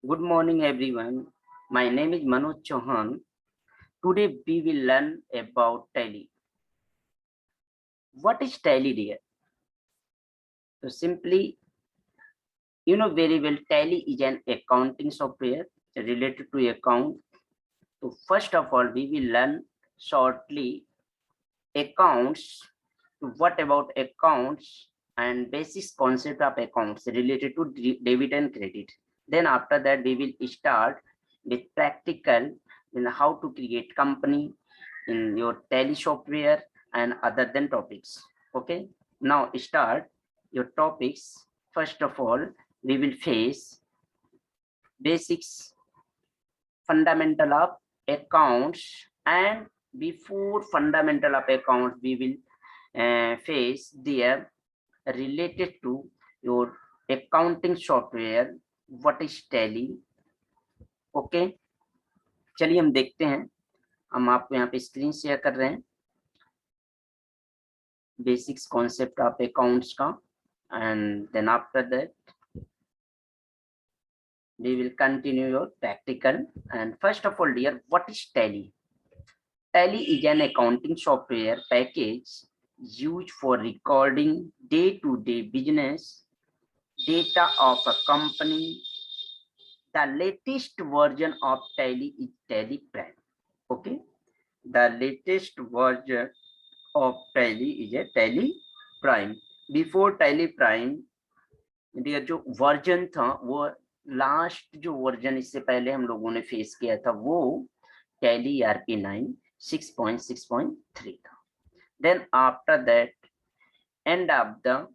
Good morning, everyone. My name is Manoj Chauhan. Today we will learn about Tally. What is Tally, dear? So simply, you know very well, Tally is an accounting software related to account. So first of all, we will learn shortly accounts. What about accounts and basic concept of accounts related to debit and credit. Then after that, we will start with practical in how to create company in your Tally software and other than topics. Okay, now start your topics. First of all, we will face basics, fundamental of accounts, and before fundamental of accounts, we will face their related to your accounting software. What is Tally? Okay, चलिए हम देखते हैं. हम आपको यहाँ पे screen share कर रहे हैं बेसिक्स कॉन्सेप्ट ऑफ अकाउंट्स का, and then after that we will continue your practical. And first of all, dear, what is Tally? Tally is an accounting software package used for recording day-to-day business data of a company. The latest version of Tally is Tally Prime. Okay, the latest version of Tally is a Tally Prime. Before Tally Prime, dear, जो version था वो last जो version इससे पहले हम लोगों ने face किया था वो Tally ERP9 6.6.3 था. Then after that, end of the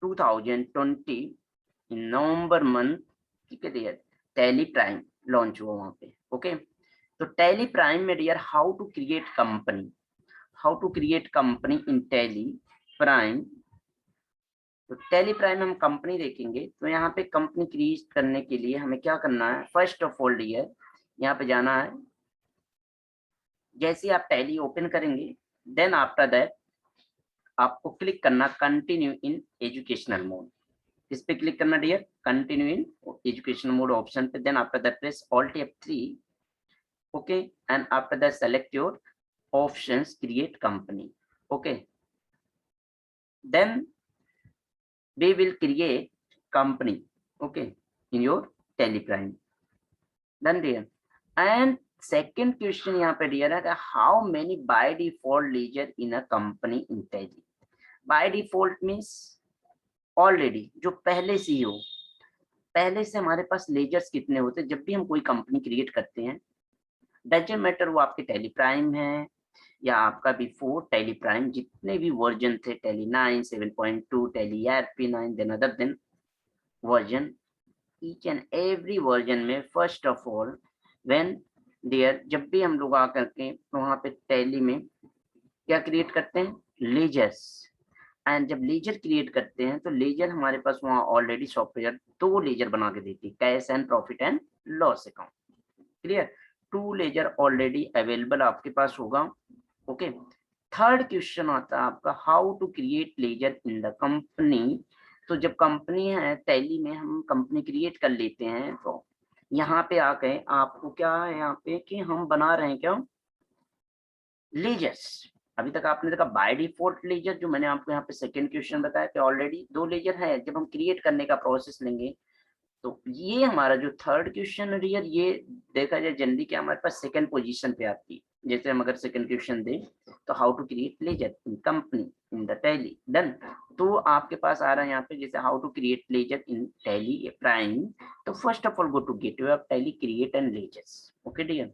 2020 in November month, ठीक है डियर, Tally Prime लॉन्च हुआ वहां पे. ओके, तो Tally Prime में dear how to create company in Tally Prime. तो Tally Prime हम कंपनी देखेंगे. तो यहाँ पे कंपनी क्रिएट करने के लिए हमें क्या करना है? फर्स्ट ऑफ ऑल डियर, यहाँ पे जाना है. जैसे आप Tally ओपन करेंगे, देन आफ्टर दैट आपको क्लिक करना कंटिन्यू इन एजुकेशनल मोड. इस पे क्लिक करना dear, continue in educational mode option पे. Then after that press alt F3. Okay, and after that select your options create company. Okay, then we will create company, okay, in your Tally Prime. Done dear. And second question यहाँ पे dear है, how many by default ledger in a company in Tally? By default means already जो पहले से ही हो, पहले से हमारे पास लेजर्स कितने होते हैं जब भी हम कोई कंपनी क्रिएट करते हैं. डजंट मैटर वो आपके Tally Prime है या आपका बिफोर Tally Prime जितने भी वर्जन थे, Tally 9, 7.2, Tally ERP9, then other than version, each and every version में first of all when there, जब भी हम लोग आकर के वहां पे Tally में क्या क्रिएट करते हैं? लेजर्स. एंड जब लेजर क्रिएट करते हैं तो लेजर हमारे पास वहाँ ऑलरेडी सॉफ्टवेयर 2 लेजर बना के देती है, cash and profit and loss account. Clear? 2 ledger already available आपके पास होगा. ओके, थर्ड क्वेश्चन आता है आपका how to create ledger in the company. तो जब कंपनी है Tally में हम कंपनी क्रिएट कर लेते हैं तो यहाँ पे आके आपको क्या है यहाँ पे कि हम बना रहे हैं क्या? लेजर्स. अभी तक आपने देखा बाय डिफॉल्ट लेजर, जो मैंने आपको यहाँ पे सेकंड क्वेश्चन बताया कि ऑलरेडी 2 लेजर है. जब हम क्रिएट करने का प्रोसेस लेंगे तो ये हमारा जो थर्ड क्वेश्चन है यार, ये देखा जाए जनरली कि हमारे पास सेकंड पोजीशन पे आती है. जैसे हम अगर सेकंड क्वेश्चन दें तो how to create ledger in company in the Tally. Done. तो आपके पास आ रहा है यहाँ पे जैसे how to create ledger in Tally Prime. तो first of all go to gateway of Tally, create and ledgers. Okay dear,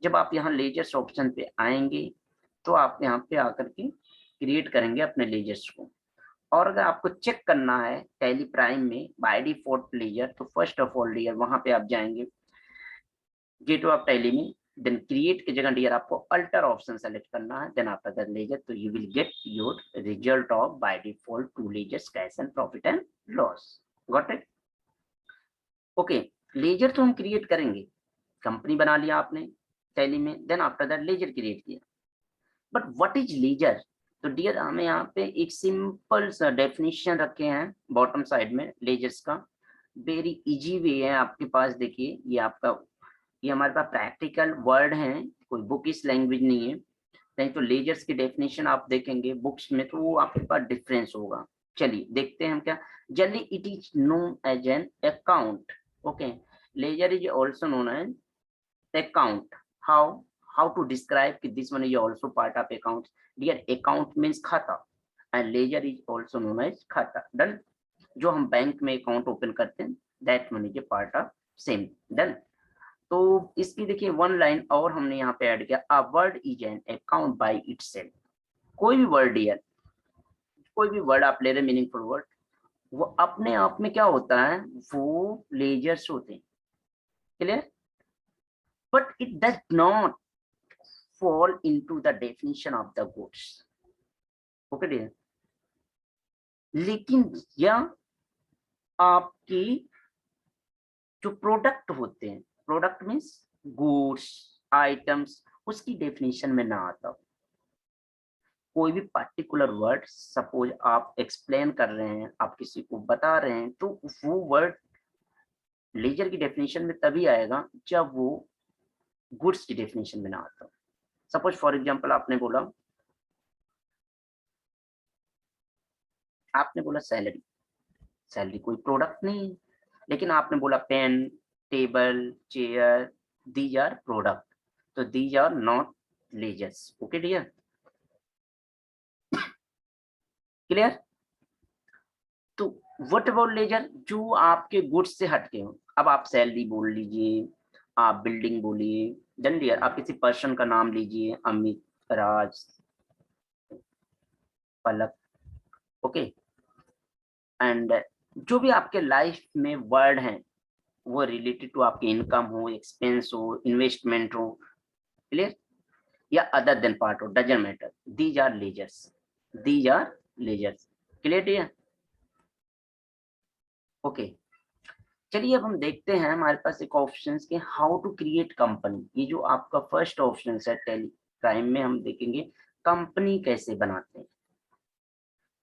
जब आप यहाँ लेजर्स ऑप्शन पे आएंगे तो आप यहाँ पे आकर के क्रिएट करेंगे अपने लेजर्स को. और अगर आपको चेक करना है Tally Prime में बाय डिफॉल्ट लेजर, तो फर्स्ट ऑफ ऑल डियर वहां पे आप जाएंगे गेटवे ऑफ Tally में, देन क्रिएट की जगह डियर आपको अल्टर ऑप्शन सेलेक्ट करना है. देन आफ्टर दैट लेजर, तो you will get your result of by default 2 ledgers, cash and profit and loss. Got it? Okay, ledger तो हम create करेंगे, कंपनी बना लिया आपने Tally में, then after that ledger create किया. But what is ledger? तो डियर हमें यहाँ पे एक सिंपल सा डेफिनेशन रखे हैं बॉटम साइड में लेजर्स का. वेरी इजी वे है आपके पास। देखिए ये आपका, ये हमारे पास प्रैक्टिकल वर्ड है, कोई बुक इस लैंग्वेज नहीं है। नहीं तो लेजर्स की डेफिनेशन आप देखेंगे बुक्स में तो वो आपके पास डिफरेंस होगा। चलिए देखते हैं हम क्या। Generally it is known as an account. Okay, ledger is also known as account. How to describe कि this one is also part of account? Dear, account means खाता and ledger is also known as खाता। Done. जो हम bank में account open करते हैं that one is a part of same. Done. तो इसकी देखिए वन लाइन और हमने यहाँ पे ऐड किया, a word is an account by itself. कोई भी वर्ड यार, कोई भी वर्ड आप ले रहे मीनिंगफुल वर्ड, वो अपने आप में क्या होता है, वो लेजर्स होते हैं। Clear? But it does not fall into the definition of the goods. Okay dear, लेकिन यह आपकी जो प्रोडक्ट होते हैं, प्रोडक्ट मीन्स गुड्स आइटम्स, उसकी डेफिनेशन में ना आता। कोई भी पर्टिकुलर वर्ड, सपोज आप एक्सप्लेन कर रहे हैं, आप किसी को बता रहे हैं, तो वो वर्ड लेजर की डेफिनेशन में तभी आएगा जब वो गुड्स की डेफिनेशन में ना आता। सपोज फॉर एग्जांपल आपने बोला सैलरी। सैलरी कोई प्रोडक्ट नहीं है, लेकिन आपने बोला pen, table, chair, these are product, तो these are not ledgers. Okay dear, clear? तो व्हाट अबाउट लेजर? जो आपके गुड्स से हटके हो। अब आप सैलरी बोल लीजिए, आप बिल्डिंग बोलिए, डन डियर, आप किसी पर्सन का नाम लीजिए, अमित, राज, पलक। ओके, एंड जो भी आपके लाइफ में वर्ड हैं वो रिलेटेड टू आपके इनकम हो, एक्सपेंस हो, इन्वेस्टमेंट हो, क्लियर, या अदर देन पार्ट हो, doesn't matter, these are ledgers, these are ledgers. Clear dear? Okay, चलिए अब हम देखते हैं हमारे पास एक ऑप्शन के हाउ टू क्रिएट कंपनी। ये जो आपका फर्स्ट ऑप्शन है टेली क्राइम में, हम देखेंगे कंपनी कैसे बनाते हैं,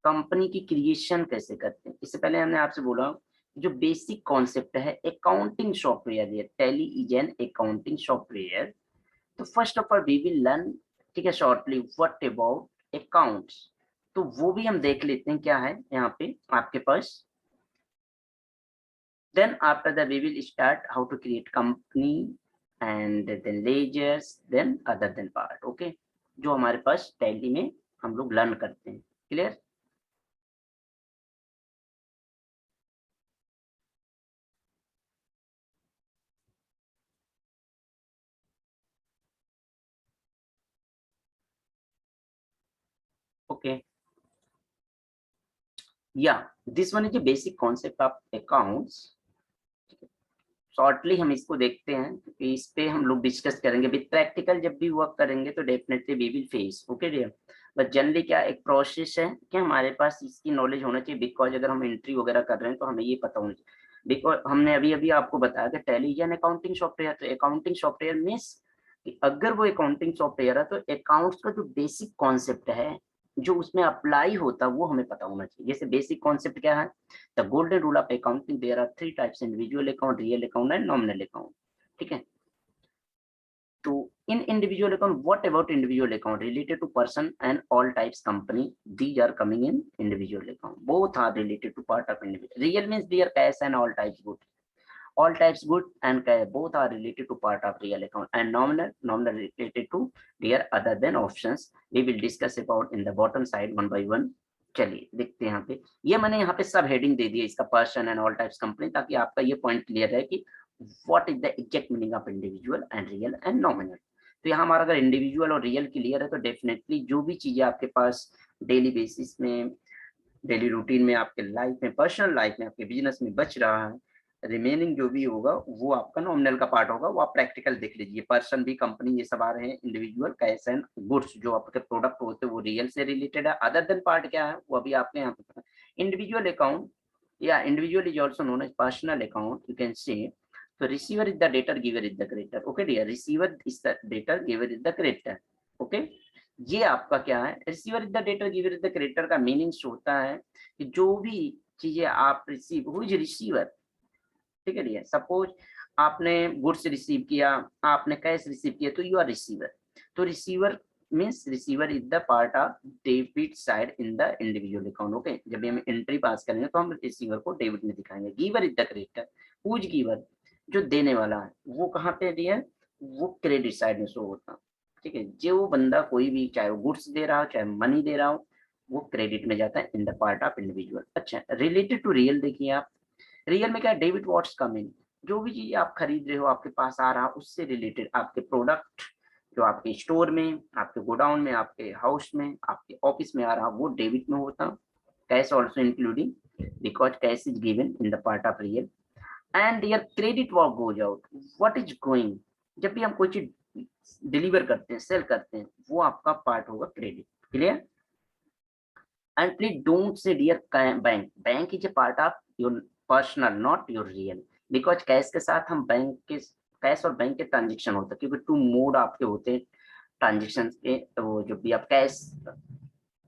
कंपनी की क्रिएशन कैसे करते हैं। इससे पहले हमने आपसे बोला जो बेसिक कॉन्सेप्ट है अकाउंटिंग सॉफ्टवेयर, ये Tally is an accounting software. तो first of all we will learn, ठीक है, शॉर्टली व्हाट अबाउट अकाउंट्स। तो वो भी हम देख लेते हैं क्या है यहाँ पे आपके पास। Then after that we will start how to create company and then ledgers, then other than part. Okay, जो हमारे पास टैली में हम लोग लर्न करते हैं। क्लियर? ओके, या this one is a basic concept of accounts. Shortly हम इसको देखते हैं क्योंकि इस पे हम लोग डिस्कस करेंगे विद प्रैक्टिकल। जब भी वर्क करेंगे तो definitely we will face. Okay dear, but generally क्या एक प्रोसेस है कि हमारे पास इसकी नॉलेज होना चाहिए, बिकॉज अगर हम एंट्री वगैरह कर रहे हैं तो हमें ये पता होना चाहिए। बिकॉज हमने अभी अभी आपको बताया कि टैली एन अकाउंटिंग सॉफ्टवेयर, तो अकाउंटिंग सॉफ्टवेयर मीन्स कि अगर वो अकाउंटिंग सॉफ्टवेयर है तो अकाउंट्स का जो बेसिक कॉन्सेप्ट है जो उसमें अप्लाई होता है वो हमें पता होना चाहिए। जैसे बेसिक कॉन्सेप्ट क्या है, the golden rule of accounting, there are three types, individual account, real account and nominal account. ठीक है, तो in individual account, what about individual account? Related to person and all types company, these are coming in individual account. Both are related to part of individual. Real means their cash and all types good. All types good and cash both are related to part of real account. And nominal related to their other than options. We will discuss about in the bottom side one by one. चलिए देखते हैं यहाँ पे, ये मैंने यहाँ पे सब हेडिंग दे दिया इसका, person and all types company, ताकि आपका ये पॉइंट क्लियर है कि what is the exact meaning of individual and real and nominal. तो यहाँ हमारा अगर इंडिविजुअल और रियल क्लियर है तो डेफिनेटली जो भी चीजें आपके पास डेली बेसिस में, डेली रूटीन में, आपके लाइफ में, पर्सनल लाइफ में, आपके बिजनेस में बच रहा है, रिमेनिंग जो भी होगा वो आपका नॉमिनल का पार्ट होगा। वो आप प्रैक्टिकल देख लीजिए, पर्सन भी, कंपनी, ये सब आ रहे हैं, इंडिविजुअल, कैश एंड गुड्स जो आपके प्रोडक्ट होते हैं वो रियल से रिलेटेड है। अदर देन पार्ट क्या है वो अभी आपके यहाँ पे पता है। इंडिविजुअल अकाउंट या individual is also known as personal account, you can say. तो receiver is the debtor, giver is the creditor. Okay dear, receiver is the debtor, giver is the creditor. Okay, ये आपका क्या है, receiver is the debtor, giver is the creditor का meanings होता है कि जो भी चीजें आप रिसीव, हु इज रिसीवर, ठीक है डियर। सपोज आपने गुड्स रिसीव किया, आपने कैश रिसीव किया, तो यू आर रिसीवर। तो receiver means receiver is the part of debit side in the individual account. Okay, जब भी हम एंट्री पास करेंगे तो हम रिसीवर को डेबिट में दिखाएंगे। Giver is the creditor, whose giver, जो देने वाला है वो कहाँ पे डियर, वो क्रेडिट साइड में शो होता है। ठीक है, जो बंदा कोई भी, चाहे वो गुड्स दे रहा हो चाहे मनी दे रहा हो, वो क्रेडिट में जाता है इन द पार्ट ऑफ इंडिविजुअल। अच्छा, रिलेटेड टू रियल देखिए आप, रियल में क्या, डेबिट व्हाट्स कमिंग, जो भी चीज आप खरीद रहे हो आपके पास आ रहा, उससे रिलेटेड आपके प्रोडक्ट जो आपके स्टोर में, आपके गोडाउन में, आपके हाउस में, आपके ऑफिस में आ रहा, वो डेबिट में होता। Cash also including, because cash is given in the part of real. And your credit work goes out, what is going, जब भी हम कोई चीज डिलीवर करते हैं, सेल करते हैं, वो आपका पार्ट होगा credit. Clear? And please don't say dear bank. Bank is a part of your personal, not your real. Because cash के साथ हम बैंक के, कैश और बैंक के ट्रांजेक्शन होता है, क्योंकि टू मोड आपके होते हैं ट्रांजेक्शन के। वो जो भी आप कैश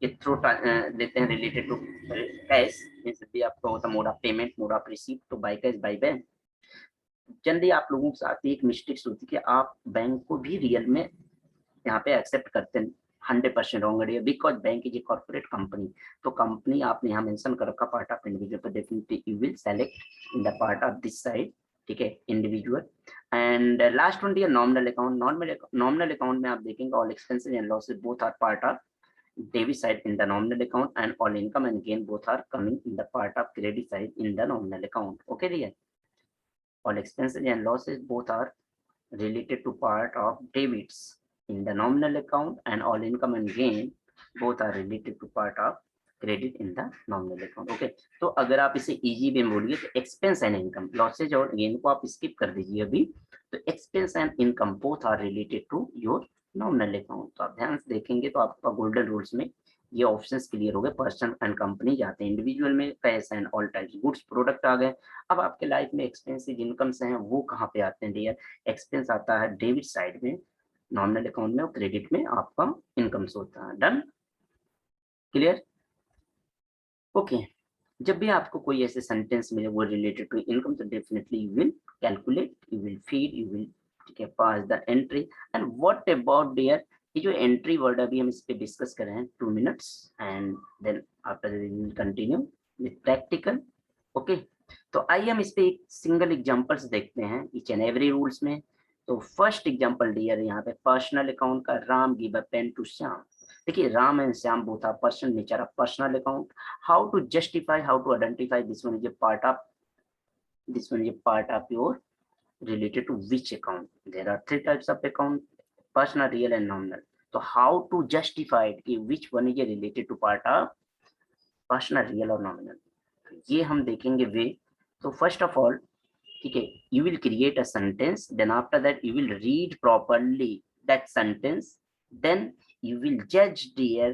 के थ्रू देते हैं रिलेटेड टू कैश, जैसे भी आपका होता mode of payment, mode of receive, तो by cash by bank. Generally आप लोगों के साथ एक मिस्टेक्स होती है कि आप बैंक को भी रियल में यहाँ पे एक्सेप्ट करते हैं। 100% रॉन्ग है, because bank is a corporate company. तो कंपनी आपने यहाँ मेंशन कर रखा पार्ट ऑफ इंडिविजुअल, तो definitely you will select in the part of this side. ठीक है, individual. And last one dear nominal account. Nominal account में आप देखेंगे all expenses and losses both are part of debit side in the nominal account, and all income and gain both are coming in the part of credit side in the nominal account. Okay dear, all expenses and losses both are related to part of debits in the nominal account, and all income and gain both are related to part of credit in the nominal account. Okay, तो अगर आप इसे easy में बोलिए तो expense and income, losses और gain को आप स्किप कर दीजिए अभी। तो expense and income both are related to your nominal account. तो आप ध्यान से देखेंगे तो आपका गोल्डन रूल्स में ये ऑप्शंस क्लियर हो गए। पर्सन एंड कंपनी जाते हैं, इंडिविजुअल में cash and all types goods product आ गए। अब आपके लाइफ में एक्सपेंसिव इनकम्स हैं, वो कहाँ पे आते हैं डियर? एक्सपेंस आता है डेबिट साइड में नॉमिनल अकाउंट में, और क्रेडिट में आपका इनकम्स होता है। डन? क्लियर? ओके, जब भी आपको कोई ऐसे सेंटेंस मिले वो रिलेटेड टू इनकम, तो definitely you will calculate, you will feed, you will, ठीक है, pass the entry. And what about dear, ये जो एंट्री वर्ड अभी हम इस पे डिस्कस कर रहे हैं 2 minutes, and then after we will continue with practical. Okay, तो आइए हम इस पे एक सिंगल एग्जांपल्स देखते हैं ईच एंड एवरी रूल्स में। तो फर्स्ट एग्जांपल डियर यहाँ पे पर्सनल अकाउंट का, Ram give a pen to Shyam. देखिए, Ram and Shyam both are person nature of personal account. How to justify, how to identify, this one is a part of, this one is a part of your related to which account. There are 3 types of account: personal, real and nominal. So how to justify it कि which one is related to part of personal, real or nominal, ये हम देखेंगे वे। तो first of all, ठीक है, you will create a sentence, then after that you will read properly that sentence, then you will judge dear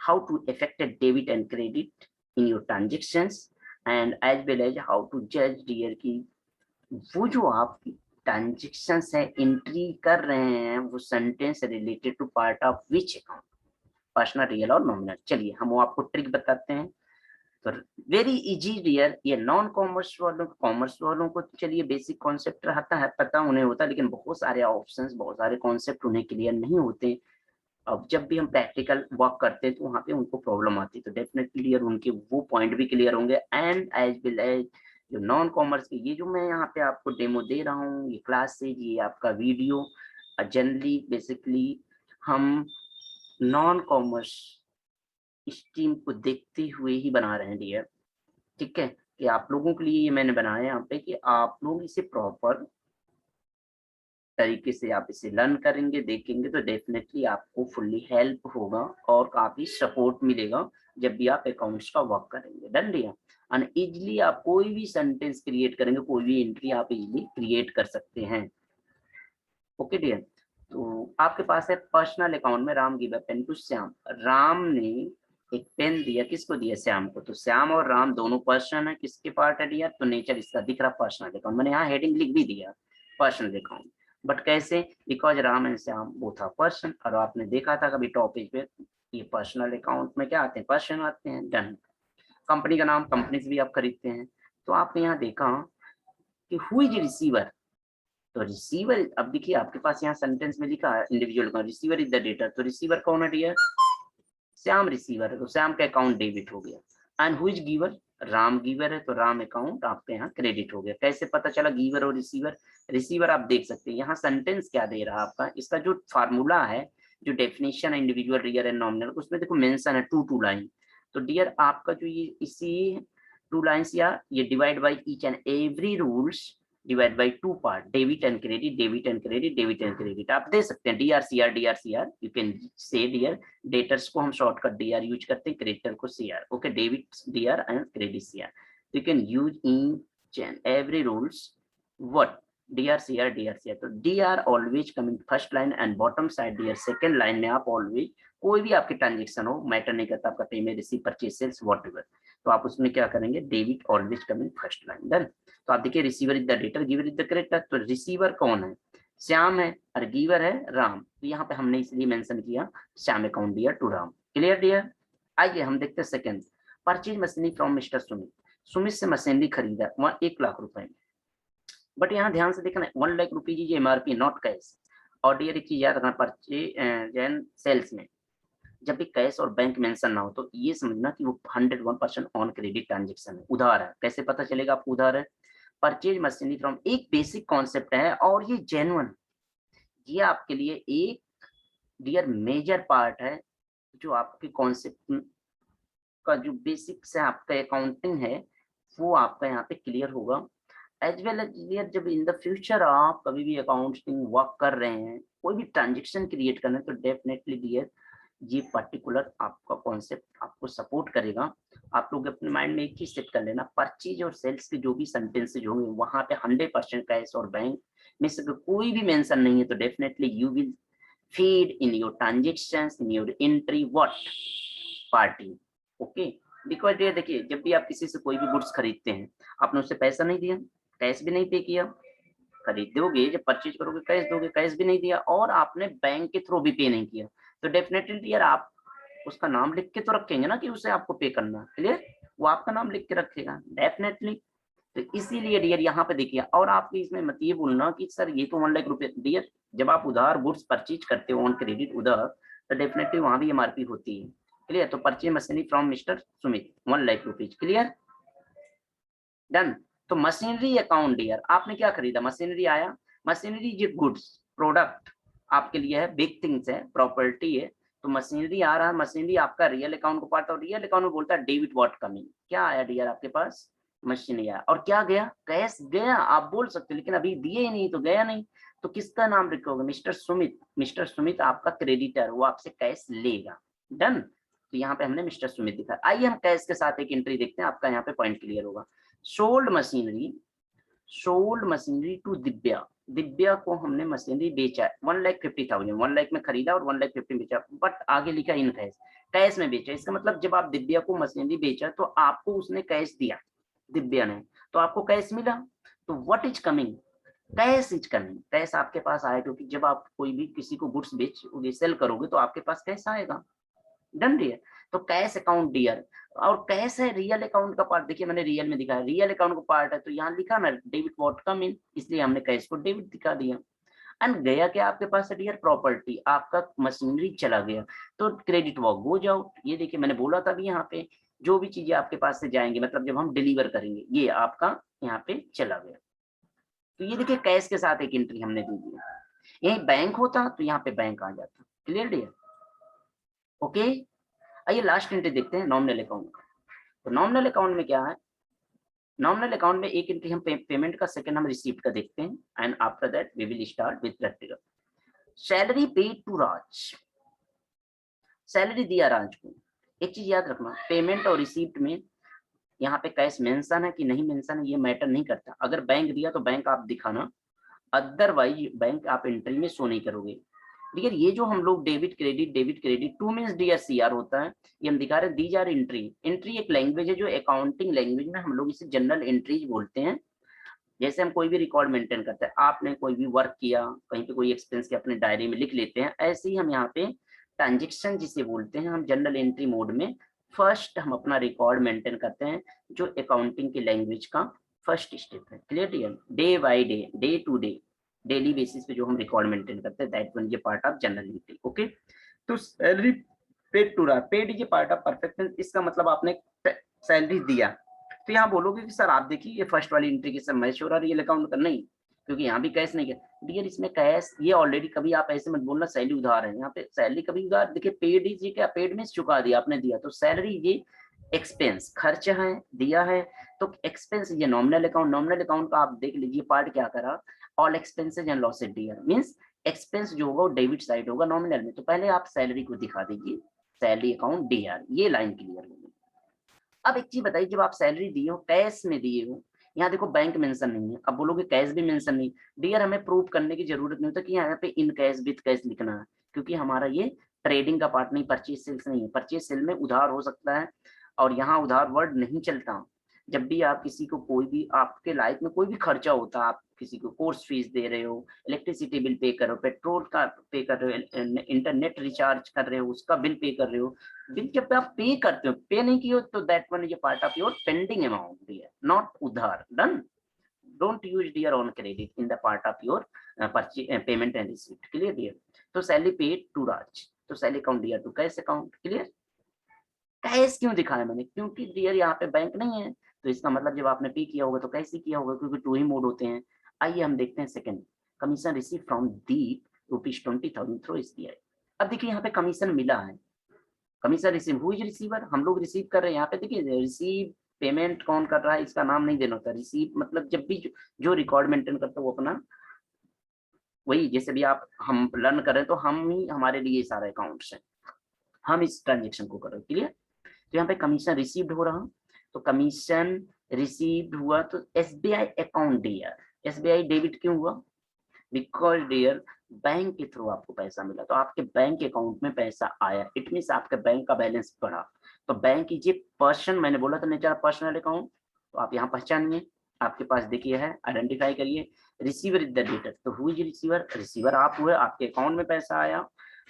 how to affect a debit and credit in your transactions, and as well as how to judge dear कि वो जो आप transactions है entry कर रहे हैं, वो sentence related to part of which account, personal, real और नॉमिनल। चलिए हम वो आपको ट्रिक बताते हैं। तो वेरी इजी डियर, ये नॉन कॉमर्स वालों, कॉमर्स वालों को चलिए बेसिक कॉन्सेप्ट रहता है, पता उन्हें होता है, लेकिन बहुत सारे ऑप्शंस, बहुत सारे कॉन्सेप्ट उन्हें क्लियर नहीं होते। अब जब भी हम प्रैक्टिकल वर्क करते हैं तो वहाँ पे उनको प्रॉब्लम आती है, तो डेफिनेटली क्लियर उनके वो पॉइंट भी क्लियर होंगे। एंड एज वेल एज जो नॉन कॉमर्स के, ये जो मैं यहाँ पे आपको डेमो दे रहा हूँ, ये क्लासेज, ये आपका वीडियो, जनरली बेसिकली हम नॉन कॉमर्स स्ट्रीम को देखते हुए ही बना रहे हैं डियर। ठीक है, कि आप लोगों के लिए ये मैंने बनाया यहाँ पे कि आप लोग इसे प्रॉपर तरीके से आप इसे लर्न करेंगे, देखेंगे, तो डेफिनेटली आपको फुल्ली हेल्प होगा और काफी सपोर्ट मिलेगा जब भी आप अकाउंट्स का वर्क करेंगे। Done dear? एंड इजिली आप कोई भी सेंटेंस क्रिएट करेंगे, कोई भी एंट्री आप इजिली क्रिएट कर सकते हैं। ओके डियर, तो आपके पास है पर्सनल अकाउंट में Ram give a pen to Shyam. Ram ने एक पेन दिया, किसको दिया? श्याम को। तो श्याम और राम दोनों पर्सन है, किसके पार्ट है डियर? तो नेचर इसका दिख रहा पर्सनल अकाउंट, मैंने यहाँ हेडिंग लिख भी दिया पर्सनल अकाउंट, बट कैसे? Because Ram and Shyam both are person, और आपने देखा था कभी टॉपिक पे, ये पर्सनल अकाउंट में क्या आते हैं? पर्सन आते हैं। डन। कंपनी का नाम, कंपनी से भी आप खरीदते हैं, तो आपने यहाँ देखा कि हु इज रिसीवर, तो रिसीवर, अब देखिए आपके पास यहाँ सेंटेंस में लिखा है इंडिविजुअल का रिसीवर इज द डेटर, तो रिसीवर कौन है डियर, श्याम रिसीवर है, तो श्याम का अकाउंट डेबिट हो गया। And who is giver, Ram giver है, तो राम अकाउंट आपके यहाँ क्रेडिट हो गया। कैसे पता चला गिवर और रिसीवर, रिसीवर आप देख सकते हैं यहाँ सेंटेंस क्या दे रहा है आपका, इसका जो फार्मूला है, जो डेफिनेशन है इंडिविजुअल रियल एंड नॉमिनल, उसमें देखो मेंशन है टू लाइन, तो डियर आपका जो ये इसी 2 लाइन्स या ये divide by each and every rules divide by 2 part, debit and credit, debit and credit, debit and credit, आप दे सकते हैं DR CR, you can say dear, debtors को हम शॉर्टकट डीआर यूज करते हैं, क्रेडिटर को CR, okay, debit DR and credit CR, you can use each and every rules what DR CR, तो DR always coming first line and bottom side dear second line में आप always कोई भी आपके transaction हो, matter नहीं करता आपका payment receive purchase sales whatever, तो आप उसमें क्या करेंगे, debit always coming first line, done. तो आप देखिए receiver is the debtor, giver is the creditor, तो रिसीवर कौन है, श्याम है, और गिवर है राम, तो यहाँ पे हमने इसलिए मेंशन किया Shyam account dear to Ram, clear dear. आइए हम देखते हैं second, purchase machinery from mister Sumit, Sumit से मशीनरी खरीदा वहाँ 1 लाख रुपए में, बट यहाँ ध्यान से देखना 1 lakh rupees MRP not cash, और डियर एक चीज याद रखना परचेज सेल्स में जब भी कैश और बैंक मेंशन ना हो तो ये समझना कि वो 101% ऑन क्रेडिट ट्रांजेक्शन है, उधार है। कैसे पता चलेगा आपको उधार है, परचेज मशीनरी फ्रॉम, एक बेसिक कॉन्सेप्ट है और ये जेन्युइन, ये आपके लिए एक डियर मेजर पार्ट है जो आपके कॉन्सेप्ट का जो बेसिक्स है आपका अकाउंटिंग है वो आपका यहाँ पे क्लियर होगा। एज वेल एज डियर जब इन द फ्यूचर आप कभी भी अकाउंटिंग वर्क कर रहे हैं, कोई भी ट्रांजेक्शन क्रिएट करना है, तो डेफिनेटली डियर ये पर्टिकुलर आपका कॉन्सेप्ट आपको सपोर्ट करेगा। आप लोग अपने माइंड में एक चीज सेट कर लेना, परचेज और सेल्स के जो भी सेंटेंसेज होंगे वहां पे 100% कैश और बैंक में से कोई भी मेंशन नहीं है, तो definitely you will feed in your transactions in your entry what party, okay. Because देखिए जब भी आप किसी से कोई भी गुड्स खरीदते हैं, आपने उससे पैसा नहीं दिया, कैश भी नहीं पे किया, खरीदोगे जब परचेज करोगे कैश दोगे, कैश भी नहीं दिया, और आपने बैंक के थ्रू भी पे नहीं किया, तो डेफिनेटली यार आप उसका नाम लिख के तो रखेंगे ना कि उसे आपको पे करना, क्लियर, वो आपका नाम लिख के रखेगा डेफिनेटली। तो इसीलिए डियर यहाँ पे देखिए, और आपको इसमें मत ये बोलना कि सर ये तो 1 लाख रुपए, डियर जब आप उधार गुड्स परचेज करते हो ऑन क्रेडिट उधार, तो डेफिनेटली वहां भी एमआरपी होती है, क्लियर। तो purchase machinery from mister Sumit 1 lakh rupees, clear, done. तो मशीनरी अकाउंट डियर आपने क्या खरीदा, मशीनरी आया, मशीनरी जो गुड्स प्रोडक्ट आपके लिए है, बिग थिंग्स है, प्रॉपर्टी है, तो मशीनरी आ रहा है, मशीनरी आपका रियल अकाउंट को पार्ट, और रियल अकाउंट में बोलता है डेबिट व्हाट कमिंग, क्या आया डियर आपके पास, मशीनरी आया, और क्या गया, कैश गया, आप बोल सकते हो लेकिन अभी दिए ही नहीं तो गया नहीं, तो किसका नाम लिखोगे, मिस्टर सुमित, मिस्टर सुमित आपका क्रेडिटर, वो आपसे कैश लेगा, डन। तो यहाँ पे हमने मिस्टर सुमित दिखा। आइए हम कैश के साथ एक एंट्री देखते हैं, आपका यहाँ पे पॉइंट क्लियर होगा। Sold machinery to Divya, Divya को हमने मशीनरी बेचा 1,50,000, 1 लाख में खरीदा और 1,50,000 बेचा, बट आगे लिखा इन कैश, कैश में बेचा, इसका मतलब जब आप दिव्या को मशीनरी बेचा तो आपको उसने कैश दिया दिव्या ने, तो आपको कैश मिला, तो what is coming, cash is coming, cash आपके पास आया, क्योंकि जब आप कोई भी किसी को गुड्स बेचोगे सेल करोगे तो आपके पास कैश आएगा, डन डियर। तो कैश अकाउंट डियर, और कैश है रियल अकाउंट का पार्ट, देखिए मैंने रियल में दिखाया रियल अकाउंट का पार्ट है, तो यहाँ लिखा ना डेबिट व्हाट कम इन, इसलिए हमने कैश को डेबिट दिखा दिया। एंड गया क्या आपके पास है डियर, प्रॉपर्टी, आपका मशीनरी चला गया, तो क्रेडिट वॉक गोज आउट, ये देखिए मैंने बोला था भी यहाँ पे जो भी चीजें आपके पास से जाएंगे, मतलब जब हम डिलीवर करेंगे, ये आपका यहाँ पे चला गया, तो ये देखिए कैश के साथ एक एंट्री हमने दी दी, यही बैंक होता तो यहाँ पे बैंक आ जाता, क्लियर डियर, ओके। आइए लास्ट एंट्री देखते हैं नॉमिनल अकाउंट का। तो नॉमिनल अकाउंट में क्या है, नॉमिनल अकाउंट में एक एंट्री हम पेमेंट का, सेकंड हम रिसीप्ट का देखते हैं, and after that we will start with practical. Salary paid to Raj, salary दिया राज को, एक चीज याद रखना, पेमेंट और रिसीप्ट में यहाँ पे कैश मेंशन है कि नहीं मेंशन है ये मैटर नहीं करता, अगर बैंक दिया तो बैंक आप दिखाना, अदरवाइज बैंक आप एंट्री में शो नहीं करोगे। डियर ये जो हम लोग debit credit to means dear CR होता है, ये हम दिखा रहे हैं, दीज आर एंट्री, एंट्री एक लैंग्वेज है जो अकाउंटिंग लैंग्वेज में हम लोग इसे जनरल एंट्रीज बोलते हैं। जैसे हम कोई भी रिकॉर्ड मेंटेन करते हैं, आपने कोई भी वर्क किया, कहीं पे कोई एक्सपेंस किया अपने डायरी में लिख लेते हैं, ऐसे ही हम यहाँ पे ट्रांजेक्शन जिसे बोलते हैं, हम जनरल एंट्री मोड में फर्स्ट हम अपना रिकॉर्ड मेंटेन करते हैं, जो अकाउंटिंग की लैंग्वेज का फर्स्ट स्टेप है। Clear dear? Day by day, day to day, daily basis पे जो हम रिकॉर्ड मेंटेन करते हैं, दैट वन ये part of general entry. Okay, तो सैलरी पेड टू रहा, पेड ये पार्ट ऑफ परफेक्ट, इसका मतलब आपने सैलरी दिया। तो यहाँ बोलोगे कि सर आप देखिए ये फर्स्ट वाली एंट्री के साथ मैच हो रहा है रियल अकाउंट का, नहीं, क्योंकि यहाँ भी कैश नहीं किया डियर, इसमें कैश ये ऑलरेडी, कभी आप ऐसे मत बोलना सैलरी उधार है, यहाँ पे सैलरी कभी उधार, देखिए पेड ही ये क्या, पेड में चुका दिया आपने, दिया तो सैलरी ये एक्सपेंस खर्च है, दिया है, तो एक्सपेंस ये नॉमिनल अकाउंट, नॉमिनल अकाउंट का आप देख लीजिए पार्ट क्या करा, all expenses and losses dear, means expense जो होगा वो डेबिट साइड होगा नॉमिनल में, तो पहले आप सैलरी को दिखा दीजिए, सैलरी अकाउंट डीआर, ये लाइन क्लियर होगी। अब एक चीज बताइए, जब आप सैलरी दिए हो, कैश में दिए हो, यहाँ देखो बैंक मेंशन नहीं है, अब बोलोगे कैश भी मेंशन नहीं, डियर हमें प्रूव करने की जरूरत नहीं होता कि यहाँ पे इन कैश विद कैश लिखना है, क्योंकि हमारा ये ट्रेडिंग का पार्ट नहीं, परचेज सेल्स नहीं है, परचेज सेल में उधार हो सकता है, और यहाँ उधार वर्ड नहीं चलता। जब भी आप किसी को, कोई भी आपके लाइफ में कोई भी खर्चा होता है, आप किसी को कोर्स फीस दे रहे हो, इलेक्ट्रिसिटी बिल पे कर रहे हो, पेट्रोल का पे कर रहे हो, इंटरनेट रिचार्ज कर रहे हो, उसका बिल पे कर रहे हो, बिल जब आप पे करते हो, पे नहीं किए हो तो that one is part of your pending amount dear, not उधार। Done? Don't use dear on credit in the part of your payment and receipt. Clear dear? तो सैलरी पेड टू राज, तो salary account dear to cash account. Clear? Cash क्यों दिखाया मैंने? क्योंकि dear यहाँ पे bank नहीं है, तो इसका मतलब जब आपने पे किया होगा तो कैसे किया होगा, क्योंकि टू ही मोड होते हैं। आइए हम देखते हैं second, commission receive from Deep ₹20,000 through SBI. अब देखिए यहाँ पे कमीशन मिला है, commission receive, who is receiver, हम लोग रिसीव कर रहे हैं। यहाँ पे देखिए रिसीव पेमेंट कौन कर रहा है, इसका नाम नहीं देना होता, रिसीव मतलब जब भी जो रिकॉर्ड मेंटेन करता है वो अपना, वही जैसे भी आप हम लर्न करें तो हम ही, हमारे लिए सारे अकाउंट्स हैं, हम इस ट्रांजेक्शन को कर रहे हैं। क्लियर? तो यहाँ पे कमीशन रिसीव्ड हो रहा, तो कमीशन रिसीव्ड हुआ तो SBI account dear, SBI debit क्यों हुआ, बिकॉज डियर बैंक के थ्रू आपको पैसा मिला, तो आपके बैंक अकाउंट में पैसा आया, इट मीन आपके बैंक का बैलेंस बढ़ा। तो बैंक कीजिए पर्सन, मैंने बोला था नेचर पर्सनल अकाउंट, तो आप यहाँ पहचानिए, आपके पास देखिए है, आइडेंटिफाई करिए, रिसीवर इज द डेटर, तो हु इज रिसीवर, रिसीवर आप हुए, आपके अकाउंट में पैसा आया,